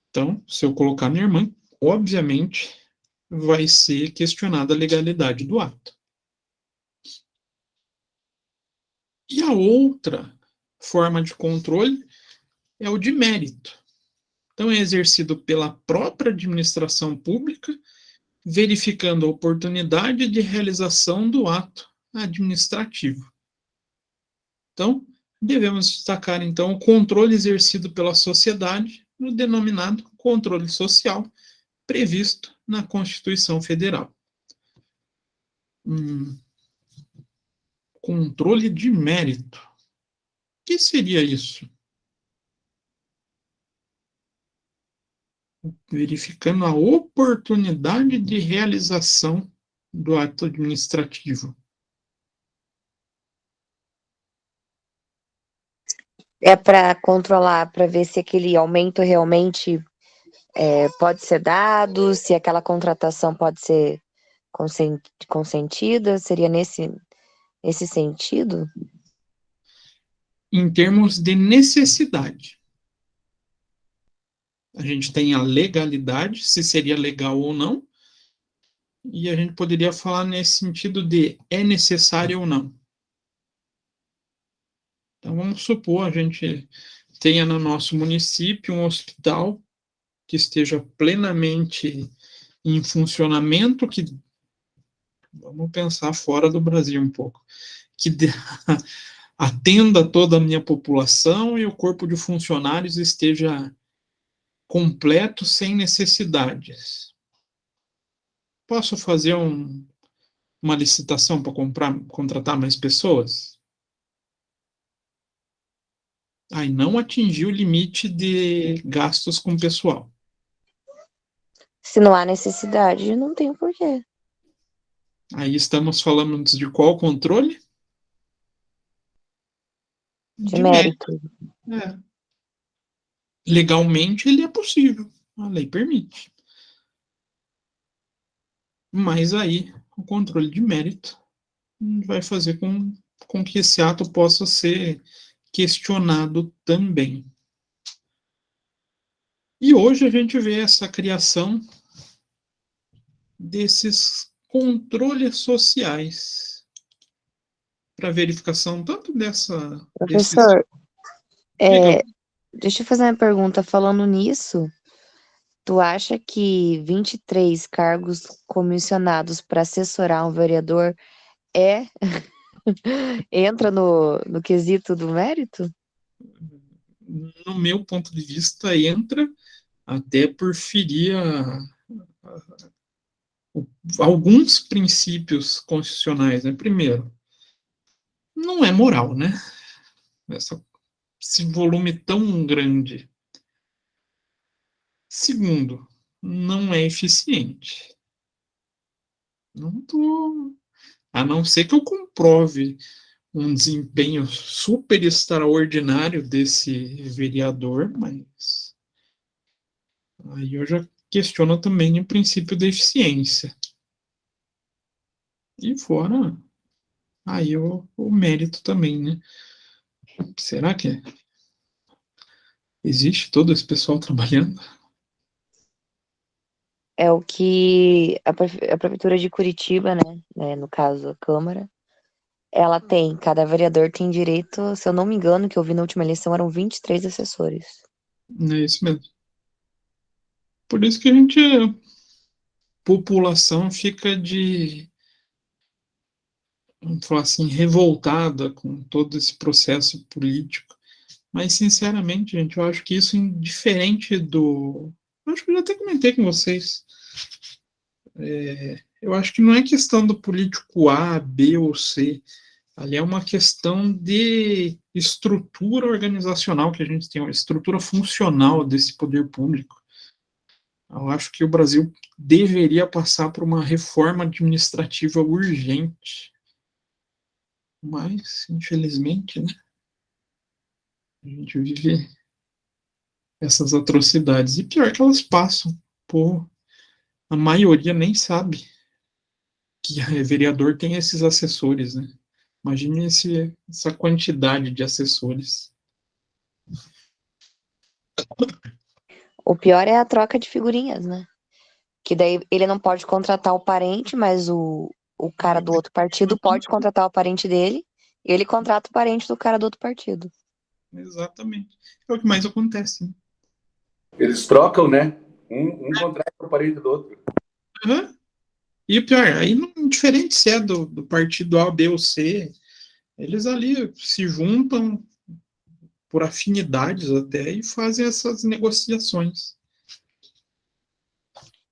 Então, se eu colocar minha irmã, obviamente, vai ser questionada a legalidade do ato. E a outra forma de controle é o de mérito. Então, é exercido pela própria administração pública, verificando a oportunidade de realização do ato administrativo. Então, devemos destacar, então, o controle exercido pela sociedade no denominado controle social, previsto na Constituição Federal. Controle de mérito. O que seria isso? Verificando a oportunidade de realização do ato administrativo. É para controlar, para ver se aquele aumento realmente pode ser dado, se aquela contratação pode ser consentida, seria nesse sentido? Em termos de necessidade. A gente tem a legalidade, se seria legal ou não, e a gente poderia falar nesse sentido de é necessário ou não. Então, vamos supor, a gente tenha no nosso município um hospital que esteja plenamente em funcionamento, que, vamos pensar fora do Brasil um pouco, que atenda toda a minha população e o corpo de funcionários esteja completo, sem necessidades. Posso fazer uma licitação para contratar mais pessoas? Aí não atingiu o limite de gastos com pessoal. Se não há necessidade, não tem porquê. Aí estamos falando de qual controle? De mérito. É. Legalmente ele é possível, a lei permite. Mas aí o controle de mérito vai fazer com que esse ato possa ser questionado também. E hoje a gente vê essa criação desses controles sociais para verificação tanto Professor, deixa eu fazer uma pergunta. Falando nisso, tu acha que 23 cargos comissionados para assessorar um vereador entra no quesito do mérito? No meu ponto de vista, entra até por ferir alguns princípios constitucionais, né? Primeiro, não é moral, né? Esse volume tão grande. Segundo, não é eficiente. A não ser que eu comprove um desempenho super extraordinário desse vereador, mas aí eu já questiono também o princípio da eficiência. E fora aí o mérito também, né? Será que existe todo esse pessoal trabalhando? É o que a Prefeitura de Curitiba, né, no caso a Câmara, cada vereador tem direito, se eu não me engano, que eu vi na última eleição, eram 23 assessores. É isso mesmo. Por isso que a população fica vamos falar assim, revoltada com todo esse processo político. Mas, sinceramente, gente, eu acho que isso, indiferente eu acho que eu já até comentei com vocês. Eu acho que não é questão do político A, B ou C. Ali é uma questão de estrutura organizacional que a gente tem, uma estrutura funcional desse poder público. Eu acho que o Brasil deveria passar por uma reforma administrativa urgente. Mas, infelizmente, né, a gente vive essas atrocidades. E pior que elas passam. Pô, a maioria nem sabe que vereador tem esses assessores, né? Imagine essa quantidade de assessores. O pior é a troca de figurinhas, né? Que daí ele não pode contratar o parente, mas o cara do outro partido pode contratar o parente dele, e ele contrata o parente do cara do outro partido. Exatamente. É o que mais acontece, né? Eles trocam, né? Um contrata o parente do outro. Uhum. E o pior, aí, indiferente se é do partido A, B ou C, eles ali se juntam por afinidades até e fazem essas negociações.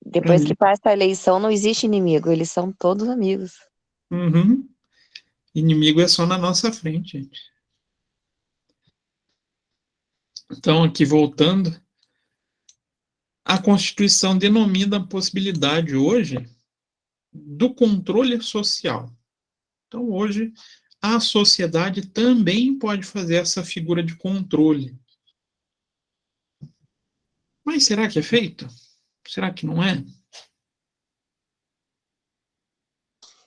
Depois que passa a eleição, não existe inimigo, eles são todos amigos. Uhum. Inimigo é só na nossa frente, gente. Então, aqui voltando, a Constituição denomina a possibilidade hoje do controle social. Então, hoje, a sociedade também pode fazer essa figura de controle. Mas será que é feito? Será que não é?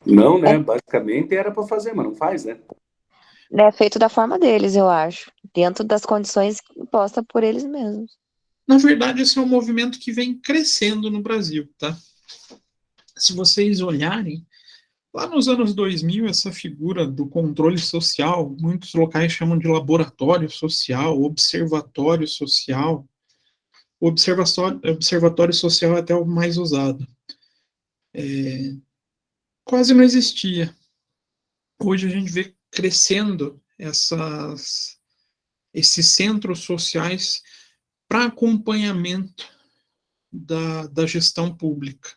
Não, né? Basicamente era para fazer, mas não faz, né? É feito da forma deles, eu acho. Dentro das condições impostas por eles mesmos. Na verdade, esse é um movimento que vem crescendo no Brasil, tá? Se vocês olharem, lá nos anos 2000, essa figura do controle social, muitos locais chamam de laboratório social, observatório social. O observatório social é até o mais usado. Quase não existia. Hoje a gente vê crescendo esses centros sociais para acompanhamento da gestão pública.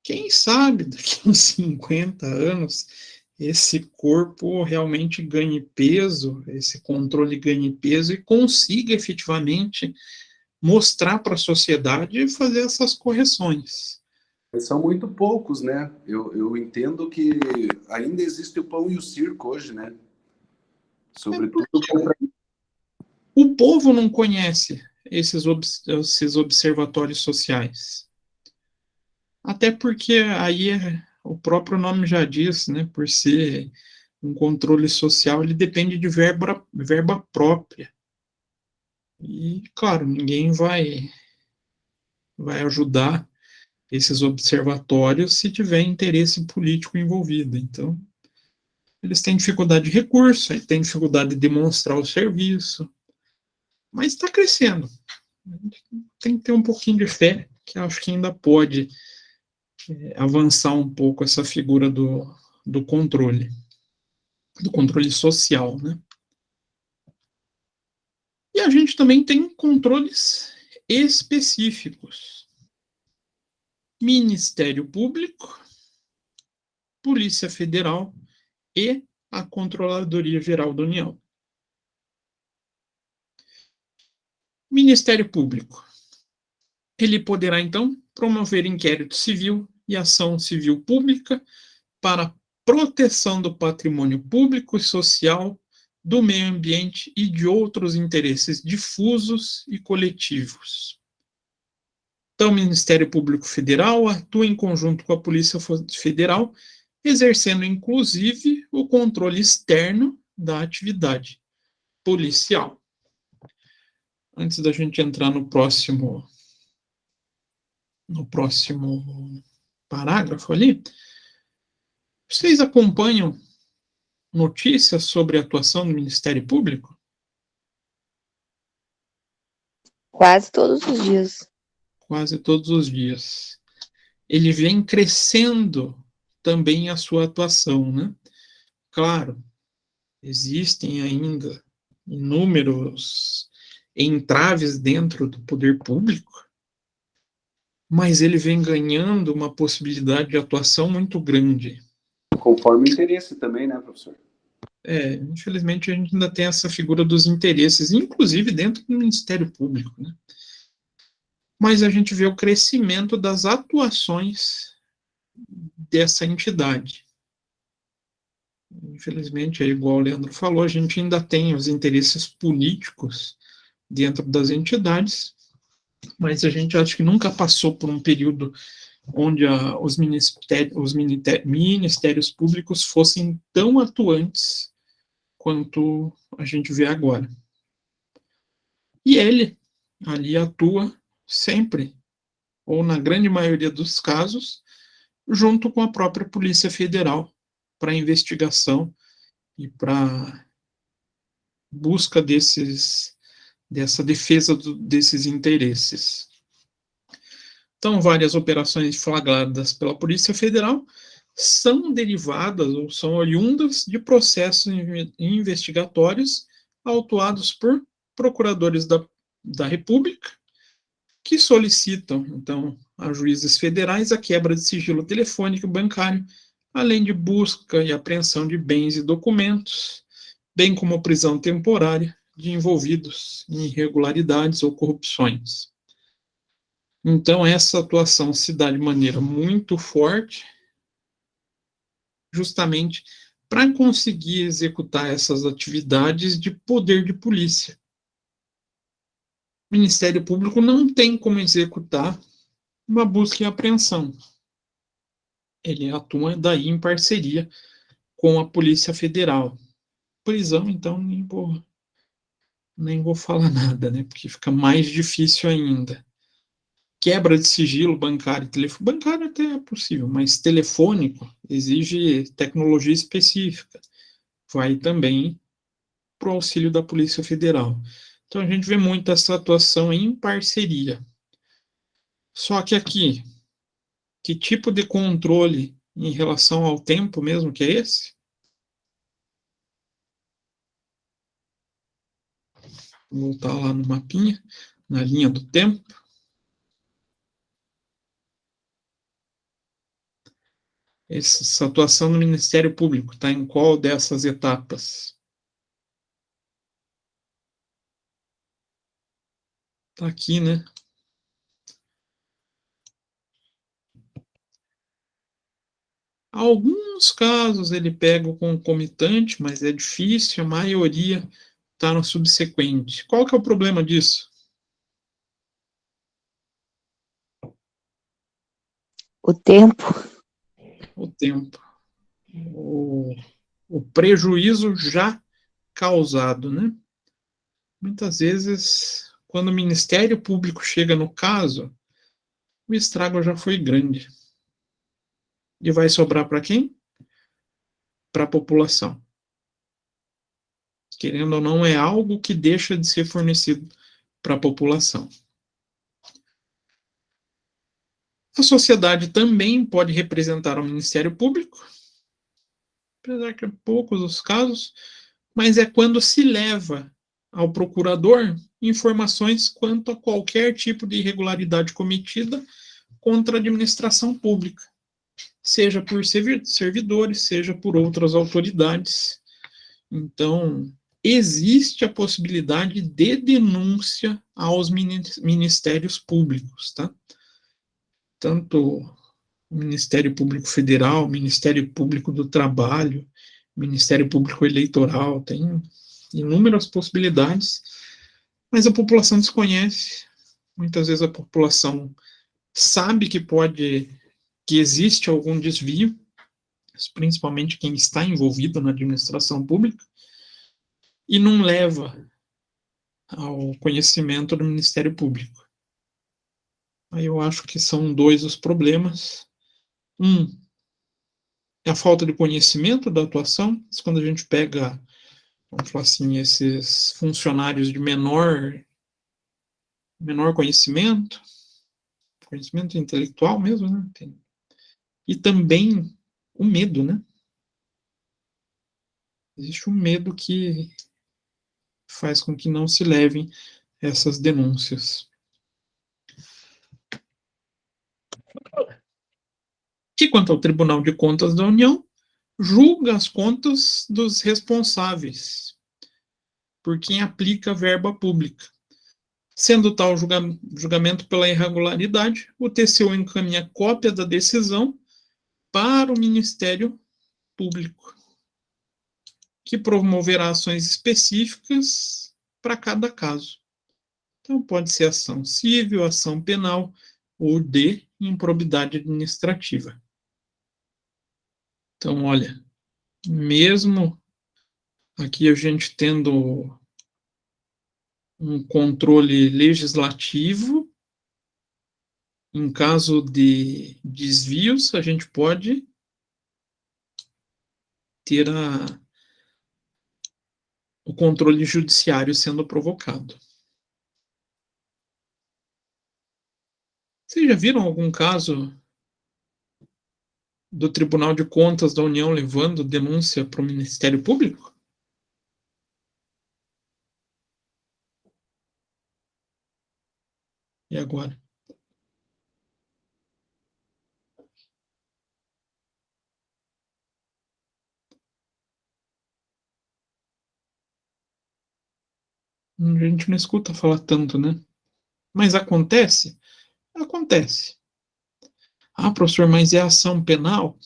Quem sabe daqui a uns 50 anos esse corpo realmente ganhe peso, esse controle ganhe peso e consiga efetivamente mostrar para a sociedade e fazer essas correções. São muito poucos, né? Eu entendo que ainda existe o pão e o circo hoje, né? Sobretudo O povo não conhece esses observatórios sociais. Até porque aí o próprio nome já diz, né? Por ser um controle social, ele depende de verba própria. E, claro, ninguém vai ajudar esses observatórios se tiver interesse político envolvido. Então, eles têm dificuldade de recurso, têm dificuldade de demonstrar o serviço, mas está crescendo. Tem que ter um pouquinho de fé, que acho que ainda pode avançar um pouco essa figura do controle social, né? E a gente também tem controles específicos. Ministério Público, Polícia Federal e a Controladoria Geral da União. Ministério Público. Ele poderá, então, promover inquérito civil e ação civil pública para proteção do patrimônio público e social, do meio ambiente e de outros interesses difusos e coletivos. Então, o Ministério Público Federal atua em conjunto com a Polícia Federal, exercendo, inclusive, o controle externo da atividade policial. Antes da gente entrar no próximo parágrafo ali, vocês acompanham notícias sobre a atuação do Ministério Público? Quase todos os dias. Quase todos os dias. Ele vem crescendo também a sua atuação, né? Claro, existem ainda inúmeros entraves dentro do poder público, mas ele vem ganhando uma possibilidade de atuação muito grande. conforme o interesse também, né, professor? Infelizmente a gente ainda tem essa figura dos interesses, inclusive dentro do Ministério Público, né? Mas a gente vê o crescimento das atuações dessa entidade. Infelizmente, é igual o Leandro falou, a gente ainda tem os interesses políticos dentro das entidades, mas a gente acha que nunca passou por um período onde os ministérios públicos fossem tão atuantes quanto a gente vê agora. E ele ali atua sempre ou na grande maioria dos casos, junto com a própria Polícia Federal, para investigação e para busca dessa defesa desses interesses. Então, várias operações flagradas pela Polícia Federal são derivadas ou são oriundas de processos investigatórios autuados por procuradores da República, que solicitam, então, a juízes federais a quebra de sigilo telefônico e bancário, além de busca e apreensão de bens e documentos, bem como prisão temporária de envolvidos em irregularidades ou corrupções. Então, essa atuação se dá de maneira muito forte, justamente para conseguir executar essas atividades de poder de polícia. O Ministério Público não tem como executar uma busca e apreensão. Ele atua daí em parceria com a Polícia Federal. Prisão, então, nem vou falar nada, né? Porque fica mais difícil ainda. Quebra de sigilo bancário, bancário até é possível, mas telefônico exige tecnologia específica. Vai também para o auxílio da Polícia Federal. Então a gente vê muito essa atuação em parceria. Só que aqui, que tipo de controle em relação ao tempo mesmo que é esse? Vou voltar lá no mapinha, na linha do tempo. Essa atuação no Ministério Público está em qual dessas etapas? Está aqui, né? Alguns casos ele pega o concomitante, mas é difícil, a maioria está no subsequente. Qual que é o problema disso? O tempo. O tempo. O prejuízo já causado, né? Muitas vezes, quando o Ministério Público chega no caso, o estrago já foi grande. E vai sobrar para quem? Para a população. Querendo ou não, é algo que deixa de ser fornecido para a população. A sociedade também pode representar o Ministério Público, apesar que é poucos os casos, mas é quando se leva ao procurador informações quanto a qualquer tipo de irregularidade cometida contra a administração pública, seja por servidores, seja por outras autoridades. Então, existe a possibilidade de denúncia aos ministérios públicos, tá? Tanto o Ministério Público Federal, o Ministério Público do Trabalho, Ministério Público Eleitoral, tem inúmeras possibilidades, mas a população desconhece. Muitas vezes a população sabe que existe algum desvio, principalmente quem está envolvido na administração pública, e não leva ao conhecimento do Ministério Público. Aí eu acho que são dois os problemas. É a falta de conhecimento da atuação. Quando a gente pega, vamos falar assim, esses funcionários de menor conhecimento intelectual mesmo, né? E também o medo, né? Existe um medo que faz com que não se levem essas denúncias. E quanto ao Tribunal de Contas da União, julga as contas dos responsáveis por quem aplica verba pública. Sendo tal julgamento pela irregularidade, o TCU encaminha cópia da decisão para o Ministério Público, que promoverá ações específicas para cada caso. Então, pode ser ação civil, ação penal ou de improbidade administrativa. Então, olha, mesmo aqui a gente tendo um controle legislativo, Em caso de desvios, a gente pode ter o controle judiciário sendo provocado. Vocês já viram algum caso do Tribunal de Contas da União levando denúncia para o Ministério Público? E agora? A gente não escuta falar tanto, né? Mas acontece? Acontece. Ah, professor, mas é ação penal?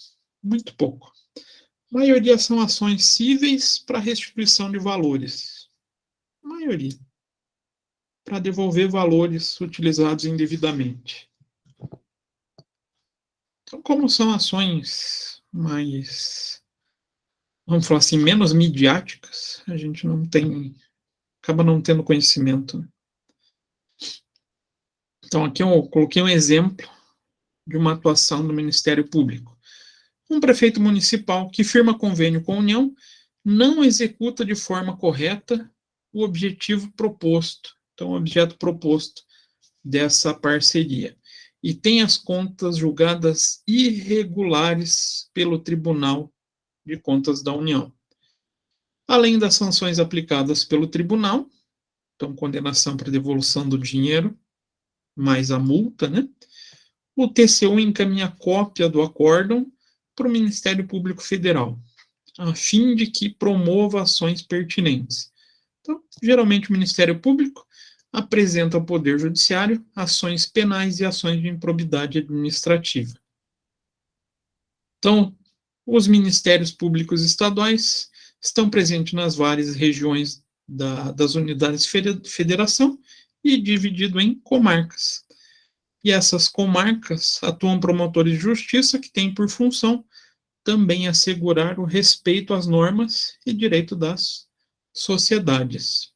Muito pouco. A maioria são ações cíveis para restituição de valores. A maioria. Para devolver valores utilizados indevidamente. Então, como são ações mais, vamos falar assim, menos midiáticas, a gente não tem, acaba não tendo conhecimento. Então, aqui eu coloquei um exemplo de uma atuação do Ministério Público. Um prefeito municipal que firma convênio com a União não executa de forma correta o objetivo proposto, então o objeto proposto dessa parceria, e tem as contas julgadas irregulares pelo Tribunal de Contas da União. Além das sanções aplicadas pelo tribunal, então condenação para devolução do dinheiro, mais a multa, né? O TCU encaminha cópia do acórdão para o Ministério Público Federal, a fim de que promova ações pertinentes. Então, geralmente o Ministério Público apresenta ao Poder Judiciário ações penais e ações de improbidade administrativa. Então, os Ministérios Públicos Estaduais estão presentes nas várias regiões das unidades de federação e dividido em comarcas. E essas comarcas atuam promotores de justiça que têm por função também assegurar o respeito às normas e direito das sociedades.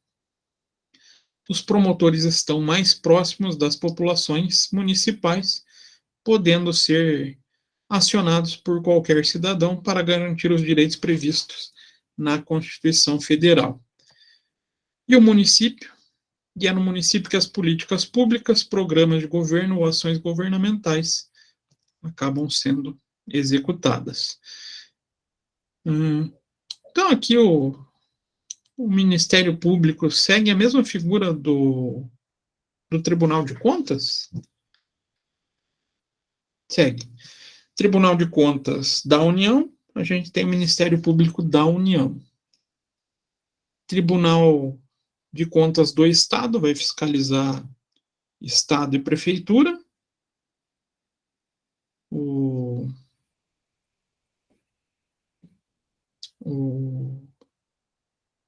Os promotores estão mais próximos das populações municipais, podendo ser acionados por qualquer cidadão para garantir os direitos previstos na Constituição Federal. E o município? E é no município que as políticas públicas, programas de governo ou ações governamentais acabam sendo executadas. Então, aqui o Ministério Público segue a mesma figura do Tribunal de Contas? Segue. Tribunal de Contas da União, a gente tem o Ministério Público da União. Tribunal de Contas do Estado vai fiscalizar Estado e Prefeitura. O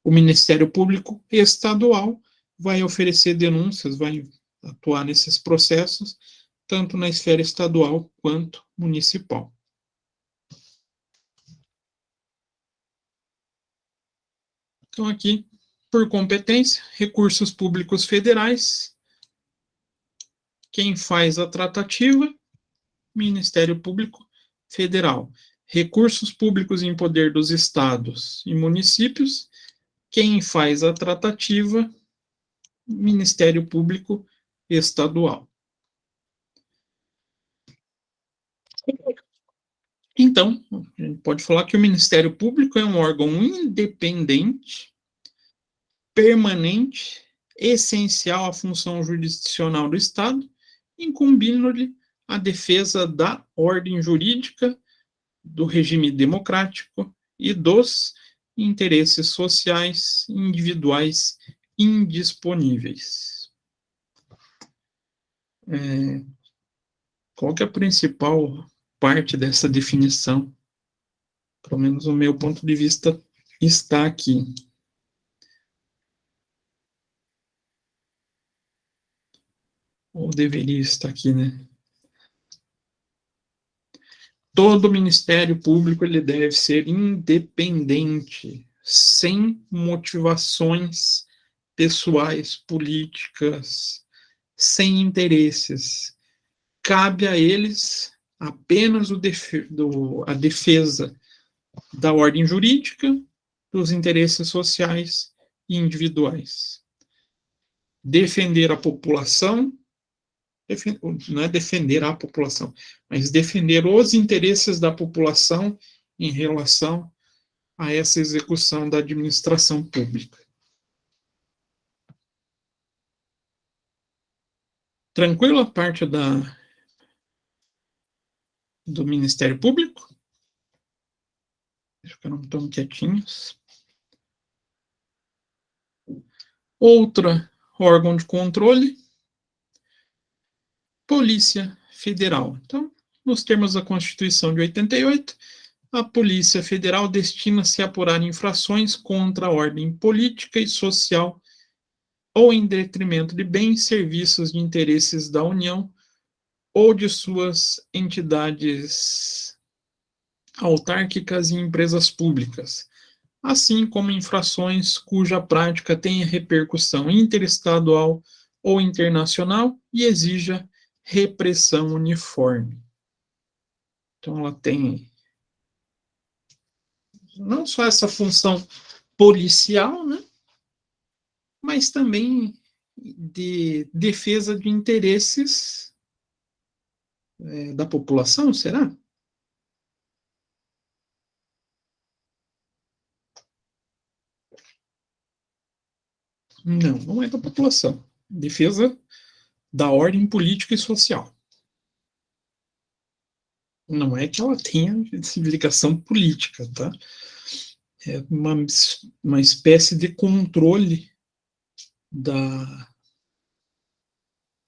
Ministério Público Estadual vai oferecer denúncias, vai atuar nesses processos, tanto na esfera estadual quanto municipal. Então, aqui, por competência, recursos públicos federais, quem faz a tratativa, Ministério Público Federal. Recursos públicos em poder dos estados e municípios, quem faz a tratativa, Ministério Público Estadual. Então, a gente pode falar que o Ministério Público é um órgão independente, permanente, essencial à função jurisdicional do Estado, incumbindo-lhe a defesa da ordem jurídica, do regime democrático e dos interesses sociais individuais indisponíveis. Qual que é a principal parte dessa definição? Pelo menos o meu ponto de vista está aqui. Ou deveria estar aqui, né? Todo Ministério Público ele deve ser independente, sem motivações pessoais, políticas, sem interesses, cabe a eles apenas a defesa da ordem jurídica, dos interesses sociais e individuais. Defender a população, não é defender a população, mas defender os interesses da população em relação a essa execução da administração pública. Tranquilo a parte do Ministério Público? Ficaram tão quietinhos. Outra órgão de controle, Polícia Federal. Então, nos termos da Constituição de 88, a Polícia Federal destina-se a apurar infrações contra a ordem política e social ou em detrimento de bens, serviços de interesses da União ou de suas entidades autárquicas e empresas públicas, assim como infrações cuja prática tenha repercussão interestadual ou internacional e exija repressão uniforme. Então, ela tem não só essa função policial, né, mas também de defesa de interesses da população, será? Não, não é da população. Defesa da ordem política e social. Não é que ela tenha ligação política, tá? É uma espécie de controle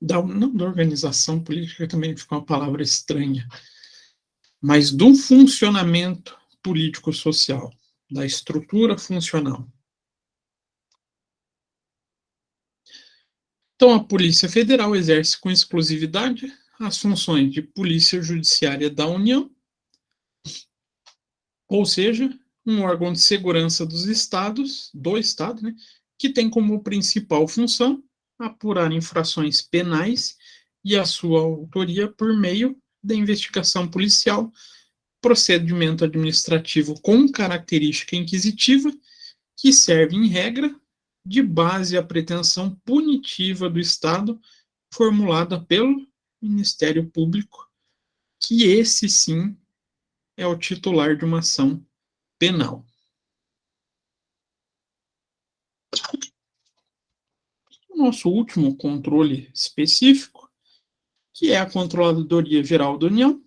não da organização política, também fica uma palavra estranha, mas do funcionamento político-social, da estrutura funcional. Então, a Polícia Federal exerce com exclusividade as funções de Polícia Judiciária da União, ou seja, um órgão de segurança dos estados, do estado, né, que tem como principal função apurar infrações penais e a sua autoria por meio da investigação policial, procedimento administrativo com característica inquisitiva, que serve, em regra, de base à pretensão punitiva do Estado formulada pelo Ministério Público, que esse sim é o titular de uma ação penal. O nosso último controle específico, que é a Controladoria Geral da União.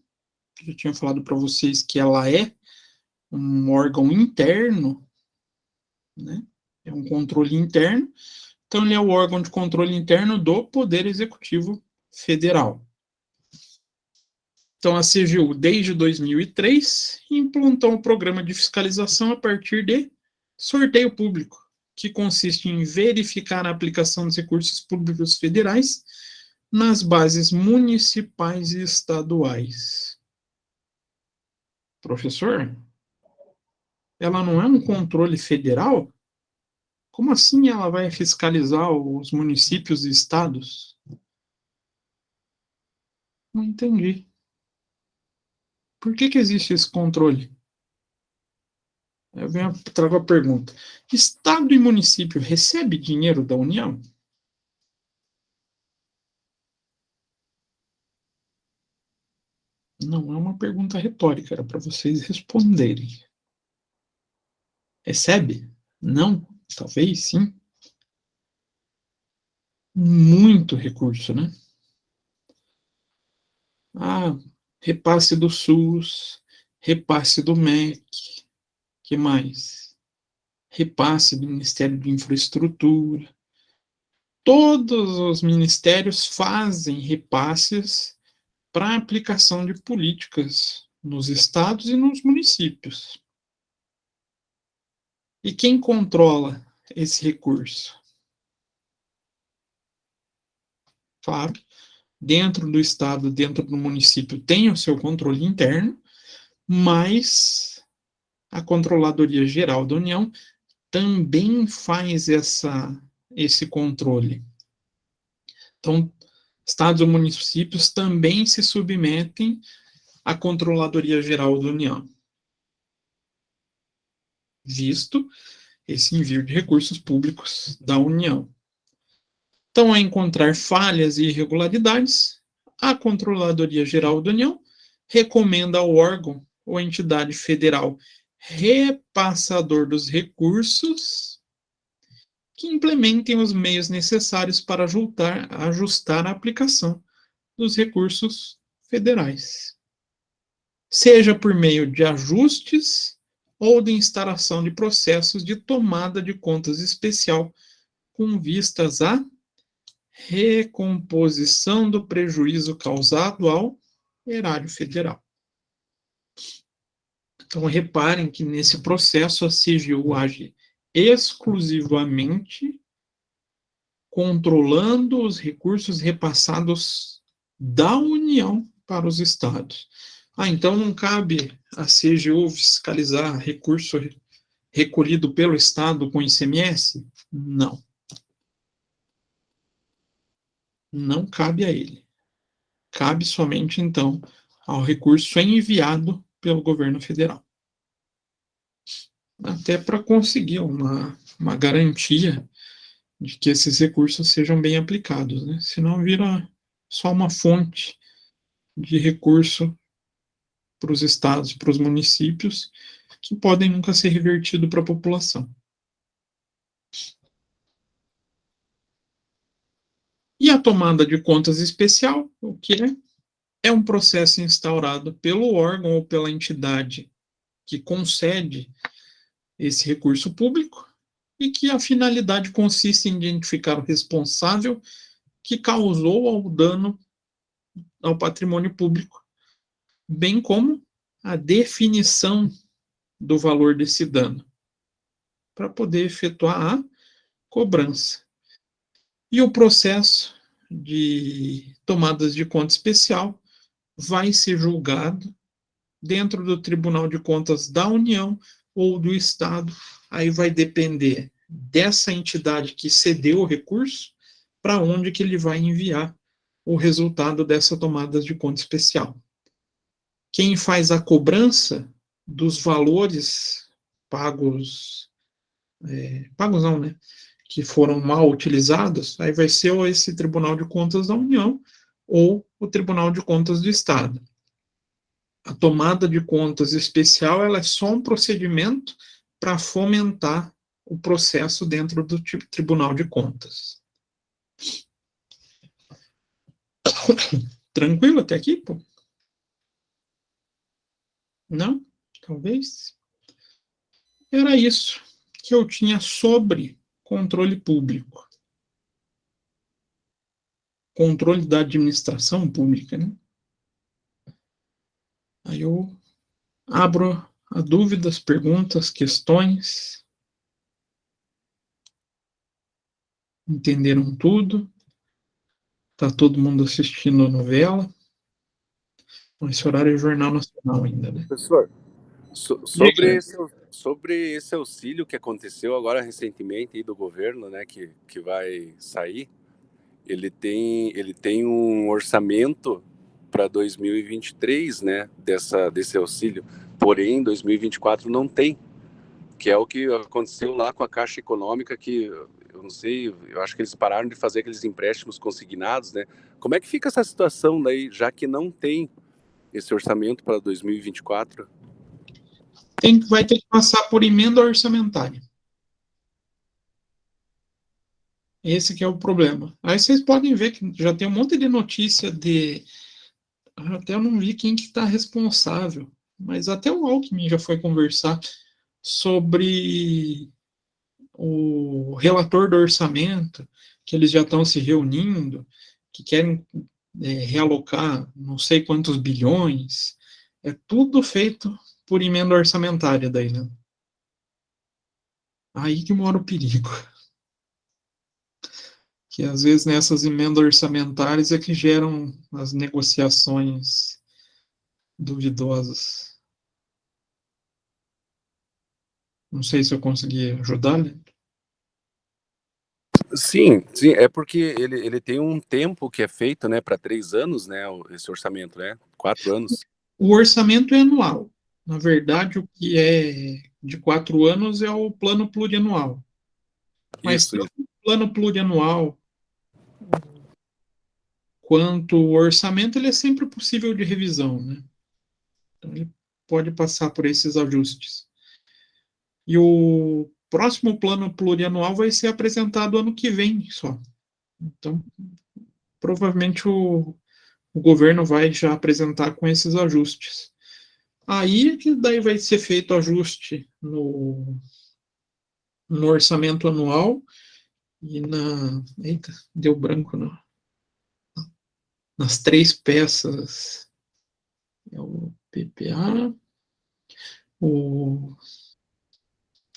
Eu já tinha falado para vocês que ela é um órgão interno, né? É um controle interno. Então, ele é o órgão de controle interno do Poder Executivo Federal. Então, a CGU, desde 2003, implantou um programa de fiscalização a partir de sorteio público, que consiste em verificar a aplicação dos recursos públicos federais nas bases municipais e estaduais. Professor, ela não é um controle federal? Como assim ela vai fiscalizar os municípios e estados? Não entendi. Por que existe esse controle? Eu trago a pergunta. Estado e município recebe dinheiro da União? Não é uma pergunta retórica, era para vocês responderem. Recebe? Não? Talvez sim. Muito recurso, né? Ah, repasse do SUS, repasse do MEC, que mais? Repasse do Ministério de Infraestrutura. Todos os ministérios fazem repasses para aplicação de políticas nos estados e nos municípios. E quem controla esse recurso? Claro, dentro do estado, dentro do município, tem o seu controle interno, mas a Controladoria Geral da União também faz esse controle. Então, estados ou municípios também se submetem à Controladoria Geral da União, visto esse envio de recursos públicos da União. Então, ao encontrar falhas e irregularidades, a Controladoria Geral da União recomenda ao órgão ou entidade federal repassador dos recursos que implementem os meios necessários para ajustar a aplicação dos recursos federais, seja por meio de ajustes ou de instalação de processos de tomada de contas especial com vistas à recomposição do prejuízo causado ao erário federal. Então, reparem que nesse processo a CGU age exclusivamente controlando os recursos repassados da União para os estados. Então não cabe a CGU fiscalizar recurso recolhido pelo estado com ICMS? Não. Não cabe a ele. Cabe somente, então, ao recurso enviado pelo governo federal. Até para conseguir uma garantia de que esses recursos sejam bem aplicados, né? Senão vira só uma fonte de recurso para os estados, para os municípios, que podem nunca ser revertido para a população. E a tomada de contas especial, o que é? É um processo instaurado pelo órgão ou pela entidade que concede esse recurso público e que a finalidade consiste em identificar o responsável que causou o dano ao patrimônio público, bem como a definição do valor desse dano, para poder efetuar a cobrança. E o processo de tomadas de conta especial vai ser julgado dentro do Tribunal de Contas da União ou do Estado. Aí vai depender dessa entidade que cedeu o recurso, para onde que ele vai enviar o resultado dessa tomada de conta especial. Quem faz a cobrança dos valores pagos não, né? Que foram mal utilizados, aí vai ser ou esse Tribunal de Contas da União ou o Tribunal de Contas do Estado. A tomada de contas especial, ela é só um procedimento para fomentar o processo dentro do Tribunal de Contas. Tranquilo até aqui, pô? Não? Talvez? Era isso que eu tinha sobre controle público. Controle da administração pública, né? Aí eu abro a dúvidas, perguntas, questões. Entenderam tudo? Tá todo mundo assistindo a novela? Esse horário é Jornal Nacional ainda, né? Professor, sobre esse auxílio que aconteceu agora recentemente aí do governo, né, que vai sair, ele tem um orçamento para 2023, né, desse auxílio, porém 2024 não tem, que é o que aconteceu lá com a Caixa Econômica, que eu não sei, eu acho que eles pararam de fazer aqueles empréstimos consignados, né? Como é que fica essa situação daí, já que não tem esse orçamento para 2024? Vai ter que passar por emenda orçamentária. Esse que é o problema. Aí vocês podem ver que já tem um monte de notícia de... Até eu não vi quem que está responsável, mas até o Alckmin já foi conversar sobre o relator do orçamento, que eles já estão se reunindo, que querem realocar não sei quantos bilhões. É tudo feito por emenda orçamentária daí, né? Aí que mora o perigo. Que às vezes nessas emendas orçamentárias é que geram as negociações duvidosas. Não sei se eu consegui ajudar, né? Sim, é porque ele tem um tempo que é feito, né, para 3 anos, né, esse orçamento, né, 4 anos. O orçamento é anual. Na verdade, o que é de 4 anos é o plano plurianual. Mas Isso. tanto o plano plurianual quanto o orçamento, ele é sempre possível de revisão, né? Então, ele pode passar por esses ajustes. E o próximo plano plurianual vai ser apresentado ano que vem só. Então, provavelmente o governo vai já apresentar com esses ajustes. Aí que daí vai ser feito ajuste no orçamento anual e eita, deu branco nas 3 peças. É o PPA,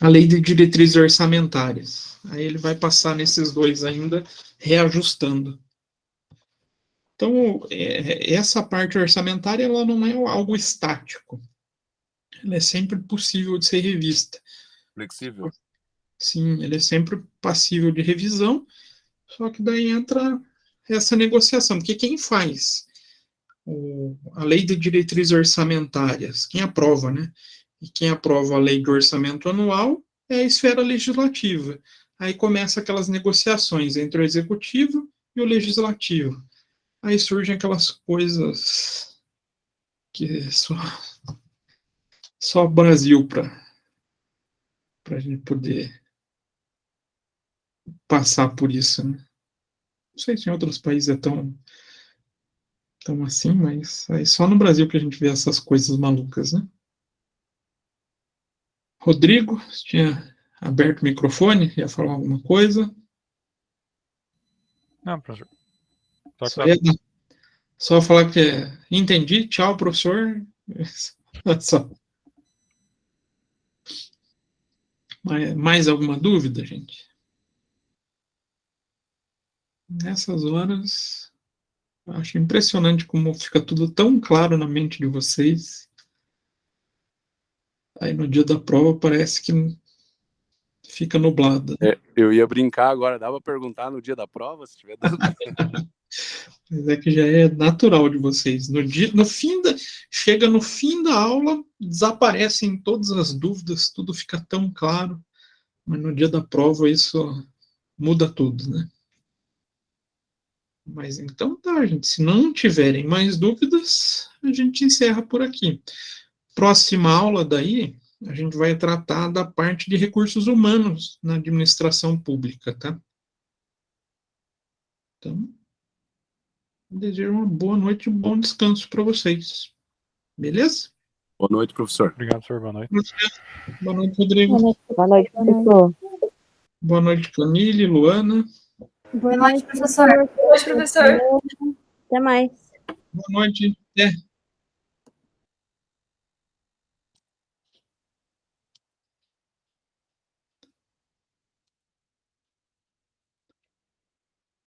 a lei de diretrizes orçamentárias. Aí ele vai passar nesses 2 ainda, reajustando. Então, essa parte orçamentária, ela não é algo estático. Ela é sempre possível de ser revista. Flexível. Sim, ele é sempre passível de revisão, só que daí entra essa negociação, porque quem faz a lei de diretrizes orçamentárias, quem aprova, né? E quem aprova a lei de orçamento anual é a esfera legislativa. Aí começa aquelas negociações entre o executivo e o legislativo. Aí surgem aquelas coisas que só o Brasil para a gente poder passar por isso, né? Não sei se em outros países é tão assim, mas é só no Brasil que a gente vê essas coisas malucas, né? Rodrigo, você tinha aberto o microfone, ia falar alguma coisa? Não, professor. Só falar que entendi, tchau, professor. Só. Mais alguma dúvida, gente? Nessas horas, acho impressionante como fica tudo tão claro na mente de vocês. Aí no dia da prova parece que fica nublado. Eu ia brincar agora, dava pra perguntar no dia da prova, se tiver dúvida. Mas é que já é natural de vocês. Chega no fim da aula, desaparecem todas as dúvidas, tudo fica tão claro. Mas no dia da prova isso muda tudo, né? Mas então tá, gente. Se não tiverem mais dúvidas, a gente encerra por aqui. Próxima aula daí, a gente vai tratar da parte de recursos humanos na administração pública, tá? Então, desejo uma boa noite e um bom descanso para vocês. Beleza? Boa noite, professor. Obrigado, senhor. Boa noite. Boa noite, Rodrigo. Boa noite, professor. Boa noite, Camille, Luana. Boa noite, professor. Boa noite, professor. Até mais. Boa noite.